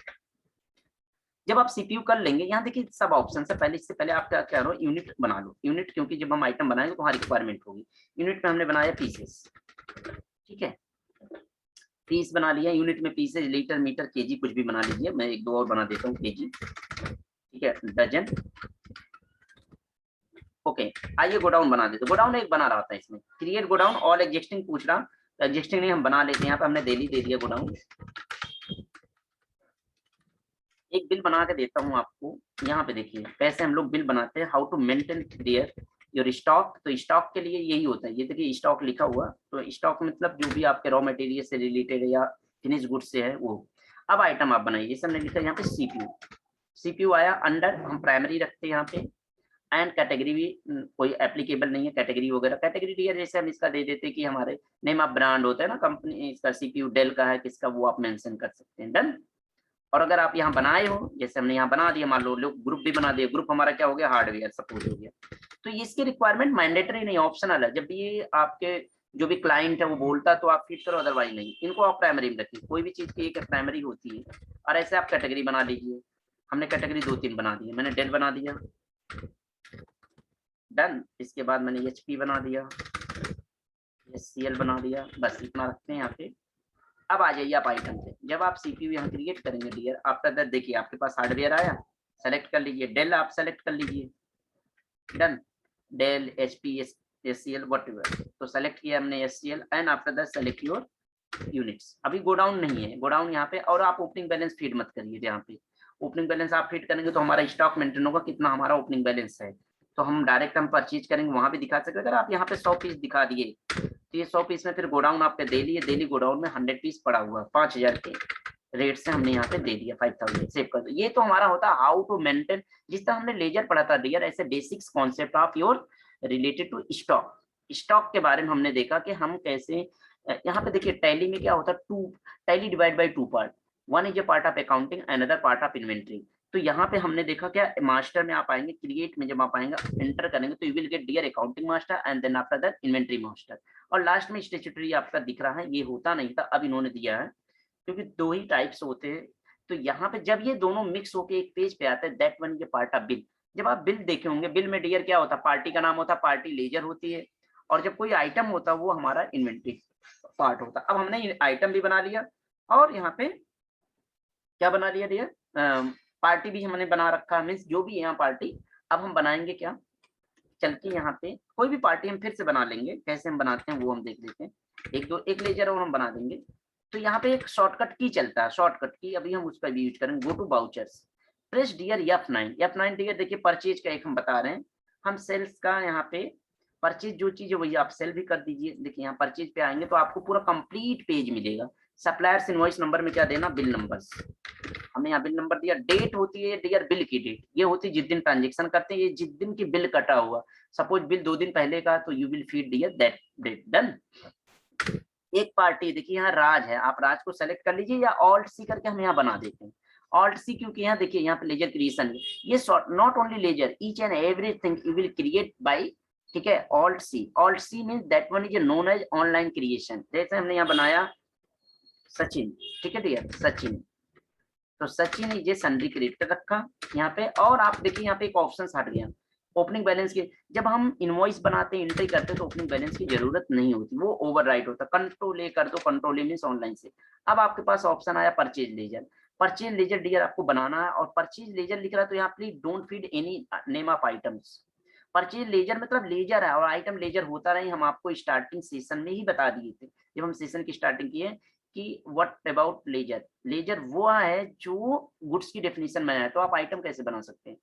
जब आप CPU कर लेंगे, यहाँ देखिए सब ऑप्शन से पहले, इससे पहले आप क्या करो, यूनिट बना लो। यूनिट क्योंकि जब हम आइटम बनाएंगे तो वहाँ रिक्वायरमेंट होगी। यूनिट में हमने बनाया पीसेस, ठीक है, पीस बना लिया। यूनिट में पीसेस, लीटर, मीटर, केजी कुछ भी बना लीजिए। मैं एक दो और बना देता हूँ, केजी, ठीक है, डजन। ओके, आइए गोडाउन बना देते। गोडाउन एक बना रहा था इसमें, क्रिएट गोडाउन, ऑल एग्जिस्टिंग पूछ रहा, एग्जिस्टिंग नहीं हम बना लेते हैं। यहाँ पे हमने डेली दे दिया गोडाउन। एक बिल बना के देता हूँ आपको। यहाँ पे देखिए कैसे हम लोग बिल बनाते हैं, how to maintain clear your stock. तो स्टॉक के लिए यही होता है, ये देखिए स्टॉक लिखा हुआ। तो स्टॉक मतलब जो भी आपके रॉ मटेरियल से रिलेटेड है या फिनिश गुड से है वो। अब आइटम आप बनाइए, जैसे हमने लिखा है यहाँ पे CPU। CPU आया, अंडर हम प्राइमरी रखते हैं यहाँ पे, एंड कैटेगरी भी कोई एप्लीकेबल नहीं है, कैटेगरी वगैरह। कैटेगरी डियर जैसे हम इसका दे देते कि हमारे नेम ऑफ ब्रांड होता है ना कंपनी, इसका CPU डेल का है, किसका, वो आप मेंशन कर सकते हैं। डन। और अगर आप यहाँ बनाए हो, जैसे हमने यहाँ बना दिया, मान लो लोग ग्रुप भी बना दिया, ग्रुप हमारा क्या हो गया, हार्डवेयर सपोज हो गया। तो इसकी रिक्वायरमेंट मैंडेटरी नहीं, ऑप्शनल है। जब भी ये आपके जो भी क्लाइंट है वो बोलता तो आप फीड करो, अदरवाइज नहीं। इनको आप प्राइमरी में रखिए, कोई भी चीज की एक प्राइमरी होती है। और ऐसे आप कैटेगरी बना लीजिए। हमने कैटेगरी 2-3 बना दी है, मैंने डेल बना दिया, डन। इसके बाद मैंने एचपी बना दिया, एचसीएल बना दिया, बस इतना रखते हैं यहाँ पे। अब आ जाइए आप आइटम पे। जब आप सीपीयू यहाँ क्रिएट करेंगे डियर, आफ्टर दैट देखिए आपके पास हार्डवेयर आया, सेलेक्ट कर लीजिए, डेल आप सेलेक्ट कर लीजिए, done. Dell, HP, HCL whatever, तो सेलेक्ट किया हमने HCL and after that select your units. अभी गोडाउन नहीं है, गोडाउन यहाँ पे। और आप ओपनिंग बैलेंस फीड मत करिए, यहाँ पे ओपनिंग बैलेंस आप फीड करेंगे तो हमारा स्टॉक मेंटेन होगा, कितना हमारा ओपनिंग बैलेंस है। तो हम डायरेक्ट हम परचेज करेंगे, वहां भी दिखा सकते हैं। अगर आप यहाँ पे 100 पीस दिखा दिए तो ये 100 पीस में फिर गोडाउन आपके डेली गोडाउन में 100 पीस पड़ा हुआ, 5000 के रेट से हमने यहाँ पे दे दिया, 5000 सेव कर दो। ये तो हमारा होता है हाउ टू मेंटेन, जिस तरह हमने लेजर पढ़ा था डियर, ऐसे basics concept of your related to stock. Stock के बारे में हमने देखा कि हम कैसे, यहाँ पे देखिए टैली में क्या होता है, tally divide by 2 part, one is a part of accounting, another part of inventory. तो यहाँ पे हमने देखा क्या, मास्टर में आप आएंगे, क्रिएट में जब आप आएंगे एंटर करेंगे तो you will get dear accounting master and then after that inventory master, और लास्ट में स्टैट्यूटरी आपका दिख रहा है। ये होता नहीं था, अब इन्होंने दिया है, क्योंकि 2 ही टाइप्स होते हैं। तो यहाँ पे जब ये दोनों मिक्स होके एक पेज पे आते हैं, that one is a part of bill. जब आप बिल देखे होंगे, बिल में डियर क्या होता है, पार्टी का नाम होता है, पार्टी लेजर होती है, और जब कोई आइटम होता है वो हमारा इन्वेंटरी पार्ट होता है। अब हमने आइटम भी बना लिया और यहाँ पे क्या बना लिया डियर, पार्टी भी हमने बना रखा, मीन्स जो भी है यहाँ पार्टी। अब हम बनाएंगे क्या, चल के यहाँ पे कोई भी पार्टी हम फिर से बना लेंगे, कैसे हम बनाते हैं वो हम देख लेते हैं। एक लेजर और हम बना देंगे। तो यहाँ पे एक शॉर्टकट की चलता है, शॉर्टकट की अभी हम उसका भी यूज करेंगे, go to vouchers, press dear F9 dear. देखिए परचेज का एक हम बता रहे हैं, हम सेल्स का यहाँ पे परचेज जो चीज है वही आप सेल भी कर दीजिए। देखिए यहाँ परचेज पे आएंगे तो आपको पूरा कंप्लीट पेज मिलेगा। सप्लायर्स इनवॉइस नंबर में क्या देना, बिल नंबर्स, हमने यहाँ बिल नंबर दिया। डेट होती है डियर बिल की डेट, ये होती है जिस दिन ट्रांजेक्शन करते हैं, ये जिस दिन की बिल कटा हुआ। सपोज बिल 2 दिन पहले का, तो you will feed dear that date, done. एक पार्टी देखिए यहाँ राज है, आप राज को सेलेक्ट कर लीजिए या ऑल्ट सी करके हम यहाँ बना देते हैं, ऑल्ट सी, क्योंकि यहाँ देखिए यहाँ पे लेजर क्रिएशन, ये not only ledger, each and everything you will create by, ठीक है, alt C means that one is known as online creation. जैसे हमने यहाँ बनाया सचिन, ठीक है डियर, सचिन, तो Sachin is a sundry creditor रखा यहाँ पे। और आप देखिए यहाँ पे एक ऑप्शन हट गया, ओपनिंग बैलेंस की। जब हम इनवॉइस बनाते हैं, एंट्री करते हैं, तो ओपनिंग बैलेंस की जरूरत नहीं होती, वो ओवरराइड होता। कंट्रोल ए कर दो, कंट्रोल ए मींस ऑनलाइन से। अब आपके पास ऑप्शन आया purchase ledger, purchase ledger dear आपको बनाना है, और परचेज लेजर लिख रहा है तो यहाँ please don't feed any name of items. Purchase laser मतलब लेजर है और आइटम लेजर होता नहीं, हम आपको स्टार्टिंग सेशन में ही बता दिए थे, जब हम सेशन की स्टार्टिंग की है कि व्हाट अबाउट लेजर। लेजर वो है जो गुड्स की डेफिनेशन में है, तो आप आइटम कैसे बना सकते हैं,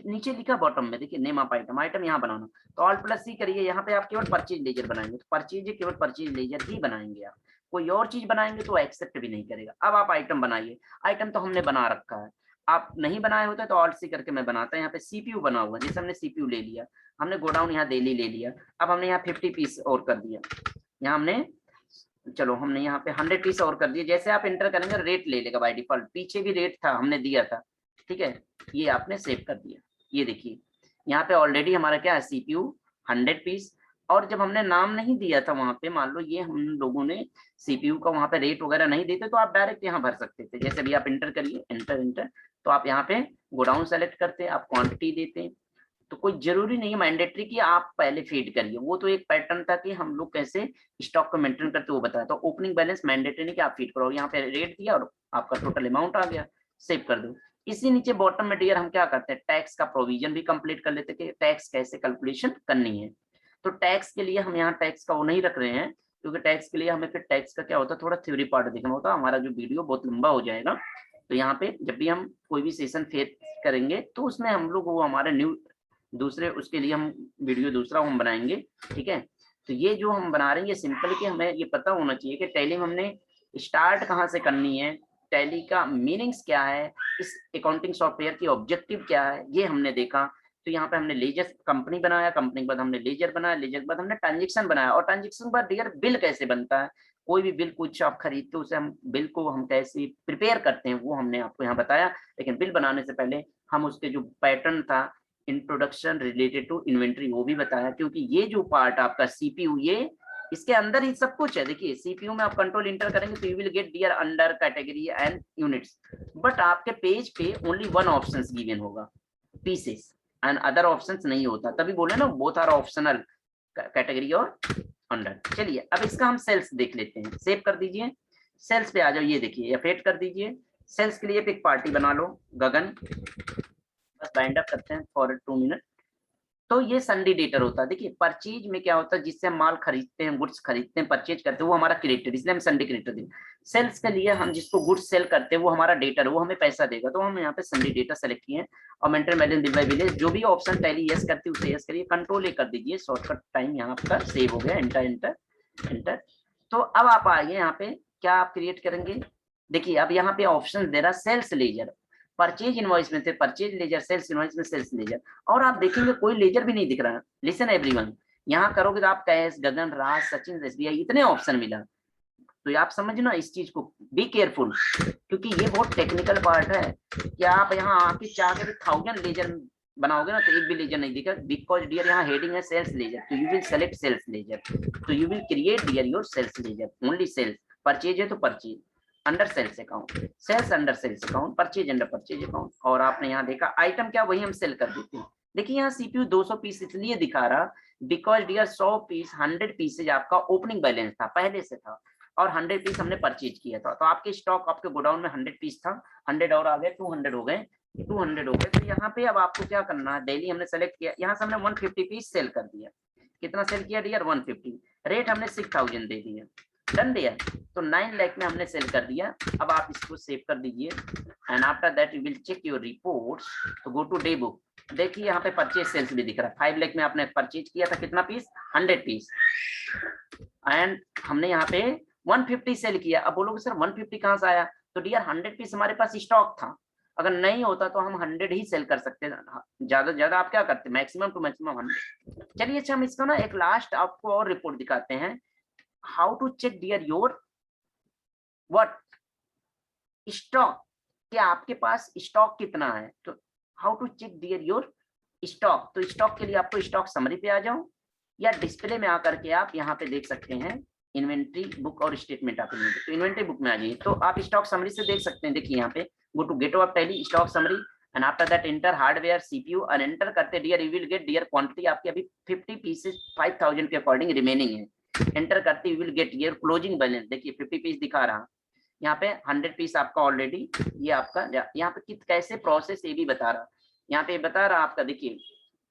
नीचे लिखा बॉटम में देखिए नेम ऑफ आइटम, आइटम यहाँ बनाना, तो ऑल्ट प्लस सी करिए, यहाँ पे आप केवल परचेज लेजर बनाएंगे, तो परचेज केवल परचेज लेजर ही बनाएंगे आप, कोई और चीज बनाएंगे तो एक्सेप्ट भी नहीं करेगा। अब आप आइटम बनाइए, आइटम तो हमने बना रखा है, आप नहीं बनाए होते तो ऑल्ट सी करके मैं बनाता है। यहाँ पे सीपीयू बना हुआ है, जैसे हमने सीपीयू ले लिया, हमने गोडाउन यहाँ डेली ले लिया। अब हमने यहाँ 50 पीस और कर दिया, यहाँ हमने, चलो हमने यहाँ पे 100 पीस और कर दिए। जैसे आप एंटर करेंगे रेट ले लेगा बाय डिफॉल्ट, पीछे भी रेट था हमने दिया था, ठीक है, ये आपने सेव कर दिया। ये देखिए यहाँ पे ऑलरेडी हमारा क्या है, सीपीयू 100 पीस। और जब हमने नाम नहीं दिया था वहां पे, मान लो ये हम लोगों ने सीपीयू का वहां पे रेट वगैरह नहीं देते, तो आप डायरेक्ट यहाँ भर सकते थे। जैसे भी आप एंटर करिए, एंटर, तो आप यहाँ पे गोडाउन सेलेक्ट करते हैं, आप क्वांटिटी देते हैं, तो कोई जरूरी नहीं है मैंडेटरी कि आप पहले फीड करिए, वो तो एक पैटर्न था कि हम लोग कैसे स्टॉक को मेंटेन करते वो बताया। तो ओपनिंग बैलेंस मैंडेटरी नहीं कि आप फीड करो, यहाँ पे रेट दिया और आपका टोटल अमाउंट आ गया, सेव कर दो। इसी नीचे बॉटम में डियर हम क्या करते हैं, टैक्स का प्रोविजन भी कंप्लीट कर लेते कि टैक्स कैसे कैलकुलेशन करनी है। तो टैक्स के लिए हम यहाँ टैक्स का वो नहीं रख रहे हैं, क्योंकि टैक्स के लिए हमें फिर टैक्स का क्या होता है, थोड़ा थ्योरी पार्ट देखना होता है, हमारा जो वीडियो बहुत लंबा हो जाएगा। तो यहाँ पे जब भी हम कोई भी सेशन फेस करेंगे तो उसमें हम लोग वो हमारे न्यू दूसरे उसके लिए हम वीडियो दूसरा हम बनाएंगे, ठीक है। तो ये जो हम बना रहे हैं ये सिंपल कि हमें ये पता होना चाहिए कि टैली में हमने स्टार्ट कहाँ से करनी है, टैली का मीनिंग्स क्या है, इस अकाउंटिंग सॉफ्टवेयर की ऑब्जेक्टिव क्या है, ये हमने देखा। तो यहाँ पे हमने लेजर कंपनी बनाया, कंपनी के बाद हमने लेजर बनाया, लेजर के बाद हमने ट्रांजेक्शन बनाया, और ट्रांजेक्शन के बाद डियर बिल कैसे बनता है, कोई भी बिल कुछ आप खरीदते उसे हम बिल को हम कैसे प्रिपेयर करते हैं वो हमने आपको यहाँ बताया। लेकिन बिल बनाने से पहले हम उसके जो पैटर्न था इंट्रोडक्शन रिलेटेड टू इन्वेंट्री वो भी बताया, क्योंकि ये जो पार्ट आपका सीपीयू ये इसके अंदर ही सब कुछ है। देखिए सीपीयू में आप कंट्रोल इंटर करेंगे तो you will get dear under category and units, but आपके पेज पे ओनली वन ऑप्शंस गिवन होगा, पीसेस एंड अदर ऑप्शंस नहीं होता, तभी बोले ना बोथ आर ऑप्शनल, कैटेगरी और अंडर। चलिए अब इसका हम सेल्स देख लेते हैं। सेव कर दीजिए, सेल्स पे आ जाओ, ये देखिए एफेक्ट कर दीजिए। सेल्स के लिए एक पार्टी बना लो, गगन, बस बाइंड अप करते हैं फॉर 2 मिनट। तो ये संडे डेटर होता है। देखिए परचेज में क्या होता है, जिससे हम माल खरीदते हैं, गुड्स खरीदते हैं, परचेज करते हैं, वो हमारा क्रेडिटर, इसलिए हम संडे क्रेडिटर देंगे। सेल्स के लिए हम जिसको गुड्स सेल करते हैं वो हमारा डेटर, वो हमें पैसा देगा, तो हम यहाँ पे संडे डेटर सेलेक्ट किए और maintain balance bill bye village, जो भी ऑप्शन टैली यस करती है उसे यस करिए, कंट्रोल ए कर दीजिए, शॉर्टकट टाइम यहाँ आपका सेव हो गया, एंटर एंटर एंटर। तो अब आप आइए यहाँ पे, क्या आप क्रिएट करेंगे, देखिए अब यहाँ पे ऑप्शन दे रहा सेल्स लेजर, परचेज इनवॉइस में थे परचेज लेजर, सेल्स इनवॉइस में सेल्स लेजर, और आप देखेंगे कोई लेजर भी नहीं दिख रहा है। लिसन एवरीवन, यहाँ करोगे तो आप कैश, गगन, राज, सचिन, एसबीआई, इतने ऑप्शन मिला। तो आप समझना इस चीज को, बी केयरफुल, क्योंकि ये बहुत टेक्निकल पार्ट है कि आप यहाँ आके चाह के भी 1000 लेजर बनाओगे ना तो एक भी लेजर नहीं दिखा, बिकॉज डियर यहाँ हेडिंग है सेल्स लेजर, तो you will select sales ledger, तो you will create dear your sales ledger, only sales, purchase है तो purchase under sales account, sales under sales account, purchase under purchase account, और आपने यहाँ देखा आइटम क्या, वही हम सेल कर देते हैं। देखिए यहाँ सीपीयू 200 पीस इसलिए दिखा रहा बिकॉज डियर 100 पीस 100 पीसेज आपका ओपनिंग बैलेंस था, पहले से था, और 100 पीस हमने परचेज किया था, तो आपके स्टॉक आपके गोडाउन में 100 पीस था, 100 और आ गए, 200 हो गए, 200 हो गए। तो यहाँ पे अब आपको क्या करना है, डेली हमने सेलेक्ट किया, यहाँ से हमने 150 पीस सेल कर दिया। कितना सेल किया डियर, 150, रेट हमने 6000 दे दिया, डन दिया, तो 9 लाख में हमने सेल कर दिया। अब आप इसको सेव कर दीजिए and after that you will check your reports, तो गो टू डे बुक, देखिए यहाँ पे परचेज सेल्स भी दिख रहा है, 5 लाख में आपने परचेज किया था, कितना पीस, 100 पीस, एंड हमने यहाँ पे 150 सेल किया। अब बोलोगे सर 150 कहाँ से आया, तो डियर 100 पीस हमारे पास स्टॉक था, अगर नहीं होता तो हम 100 ही सेल कर सकते हैं, ज्यादा से ज्यादा आप क्या करते, मैक्सिमम टू मैक्सिमम 100। चलिए अच्छा हम इसका ना एक लास्ट आपको और रिपोर्ट दिखाते हैं, how to check dear your what stock, कि आपके पास स्टॉक कितना है, तो how to check dear your stock, तो स्टॉक के लिए आपको स्टॉक समरी पे आ जाओ या डिस्प्ले में आकर के आप यहाँ पे देख सकते हैं इन्वेंट्री बुक और स्टेटमेंट आप इन्वेंट्री, तो इन्वेंट्री बुक में आ जाइए, तो आप स्टॉक समरी से देख सकते हैं। देखिए यहाँ पे go to gate of Tally stock summary and after that enter hardware CPU और एंटर करते dear you will get dear quantity आपकी अभी 50 पीसेस 5000 के अकॉर्डिंग रिमेनिंग है, एंटर करते you will get dear closing balance, देखिए 50 पीस दिखा रहा, यहाँ पे 100 पीस आपका ऑलरेडी, ये आपका यहाँ पे कैसे प्रोसेस ये भी बता रहा, यहाँ पे बता रहा आपका, देखिए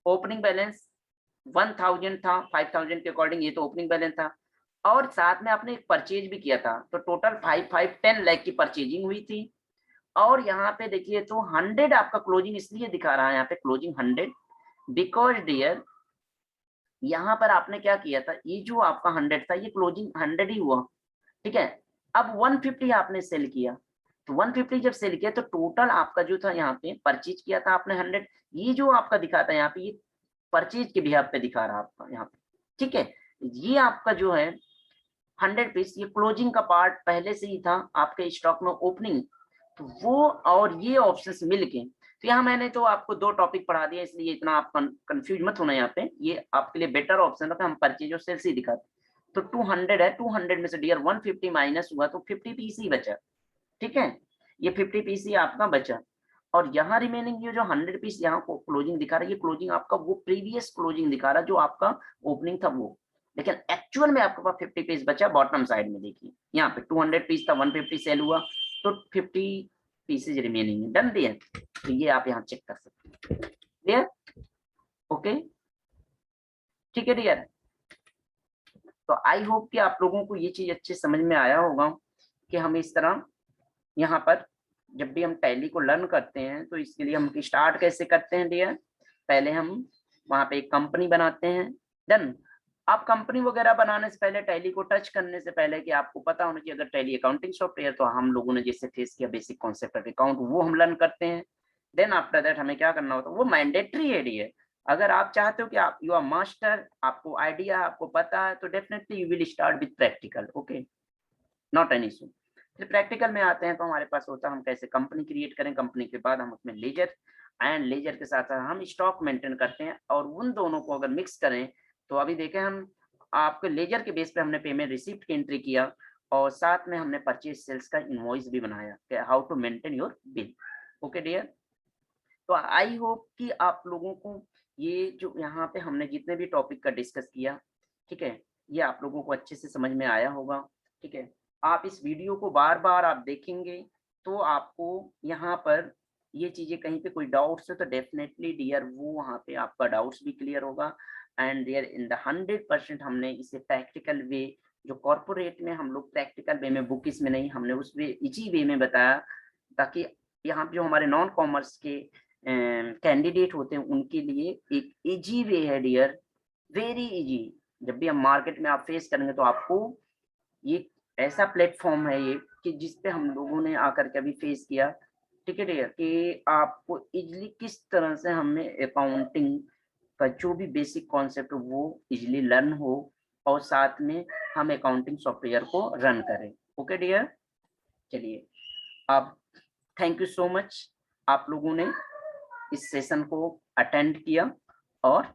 ओपनिंग बैलेंस 1000 था 5000 के अकॉर्डिंग, ये तो ओपनिंग बैलेंस था, और साथ में आपने एक परचेज भी किया था, तो टोटल 10 लाख की परचेजिंग हुई थी, और यहाँ पे देखिए तो 100 आपका क्लोजिंग इसलिए दिखा रहा है यहाँ पे क्लोजिंग 100 बिकॉज डियर यहाँ पर आपने क्या किया था, ये जो आपका 100 था ये क्लोजिंग 100 ही हुआ, ठीक है। अब 150 आपने सेल किया, तो 150 जब सेल किया तो टोटल आपका जो था यहाँ पे परचेज किया था आपने 100, ये जो आपका दिखा था यहाँ पे ये परचेज के बिहाफ पे दिखा रहा आपका यहाँ पे, ठीक है। ये आपका जो है 100 पीस ये क्लोजिंग का पार्ट पहले से ही था आपके स्टॉक में ओपनिंग, तो वो और ये ऑप्शंस मिलके, तो यहाँ मैंने तो आपको 2 टॉपिक पढ़ा दिया, इसलिए इतना आप कंफ्यूज मत होना, यहाँ पे ये आपके लिए बेटर ऑप्शन है, हम परचेज और सेल्स ही दिखाते। तो 200 है, 200 में से डियर 150 माइनस हुआ तो 50 पीस ही बचा, ठीक है, ये 50 पीस ही आपका बचा, और यहाँ रिमेनिंग ये जो 100 पीस यहाँ को क्लोजिंग दिखा रहा है, ये क्लोजिंग आपका वो प्रीवियस क्लोजिंग दिखा रहा है जो आपका ओपनिंग था वो, लेकिन एक्चुअल में आपके पास 50 पीस बचा बॉटम साइड में, देखिए यहाँ पे 200 पीस था, 150 सेल हुआ, तो 50 पीसेज रिमेनिंग है, डन दिया, तो ये आप यहाँ चेक कर सकते हैं, क्लियर, ओके, ठीक है डियर। तो आई होप कि आप लोगों को ये चीज अच्छे समझ में आया होगा कि हम इस तरह यहाँ पर जब भी हम टैली को लर्न करते हैं तो इसके लिए हम स्टार्ट कैसे करते हैं डियर, पहले हम वहाँ पे एक कंपनी बनाते हैं, डन। आप कंपनी वगैरह बनाने से पहले, टैली को टच करने से पहले कि आपको पता होना चाहिए, अगर टैली अकाउंटिंग सॉफ्टवेयर तो हम लोगों ने जैसे फेस किया बेसिक कॉन्सेप्ट ऑफ अकाउंट वो हम लर्न करते हैं, देन आफ्टर दैट हमें क्या करना होता है, वो मैंडेटरी है डियर, अगर आप चाहते हो कि आप यू आर मास्टर, आपको आइडिया आपको पता है, तो definitely you will start with practical, okay, not an issue. फिर प्रैक्टिकल में आते हैं तो हमारे पास होता है हम कैसे कंपनी क्रिएट करें, कंपनी के बाद हम उसमें लेजर एंड लेजर के साथ साथ हम स्टॉक मेंटेन करते हैं, और उन दोनों को अगर मिक्स करें तो अभी देखें हम आपके लेजर के बेस पे हमने पेमेंट रिसिप्ट की एंट्री किया और साथ में हमने परचेज सेल्स का इनवॉइस भी बनाया कि how to maintain your bill. Okay dear, तो आई होप कि आप लोगों को ये जो यहाँ पे हमने जितने भी टॉपिक का डिस्कस किया, ठीक है, ये आप लोगों को अच्छे से समझ में आया होगा। ठीक है, आप इस वीडियो को बार-बार आप देखेंगे तो आपको यहाँ पर ये चीज़ें कहीं पे कोई डाउट्स है तो डेफिनेटली डियर वो वहाँ पे आपका डाउट्स भी क्लियर होगा। एंड डियर इन द 100% हमने इसे प्रैक्टिकल वे, जो कॉर्पोरेट में हम लोग प्रैक्टिकल वे में, बुकिश में नहीं, हमने उस वे इजी वे में बताया, ताकि यहाँ पे जो हमारे नॉन कॉमर्स के कैंडिडेट होते हैं उनके लिए एक इजी वे है डियर, वेरी इजी। जब भी हम मार्केट में आप फेस करेंगे तो आपको ये ऐसा प्लेटफॉर्म है ये कि जिस पे हम लोगों ने आकर के अभी फेस किया, ठीक है डियर, कि आपको इजीली किस तरह से हमें अकाउंटिंग का जो भी बेसिक कॉन्सेप्ट वो इजीली लर्न हो और साथ में हम अकाउंटिंग सॉफ्टवेयर को रन करें। ओके डियर, चलिए अब थैंक यू सो मच, आप लोगों ने इस सेशन को अटेंड किया और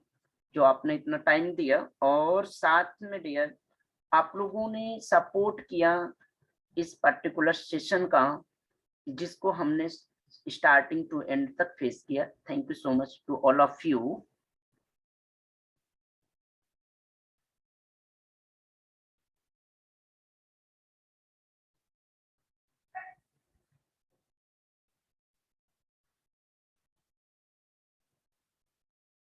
जो आपने इतना टाइम दिया, और साथ में डियर आप लोगों ने सपोर्ट किया इस पर्टिकुलर सेशन का, जिसको हमने स्टार्टिंग टू एंड तक फेस किया। Thank you so much to all of you.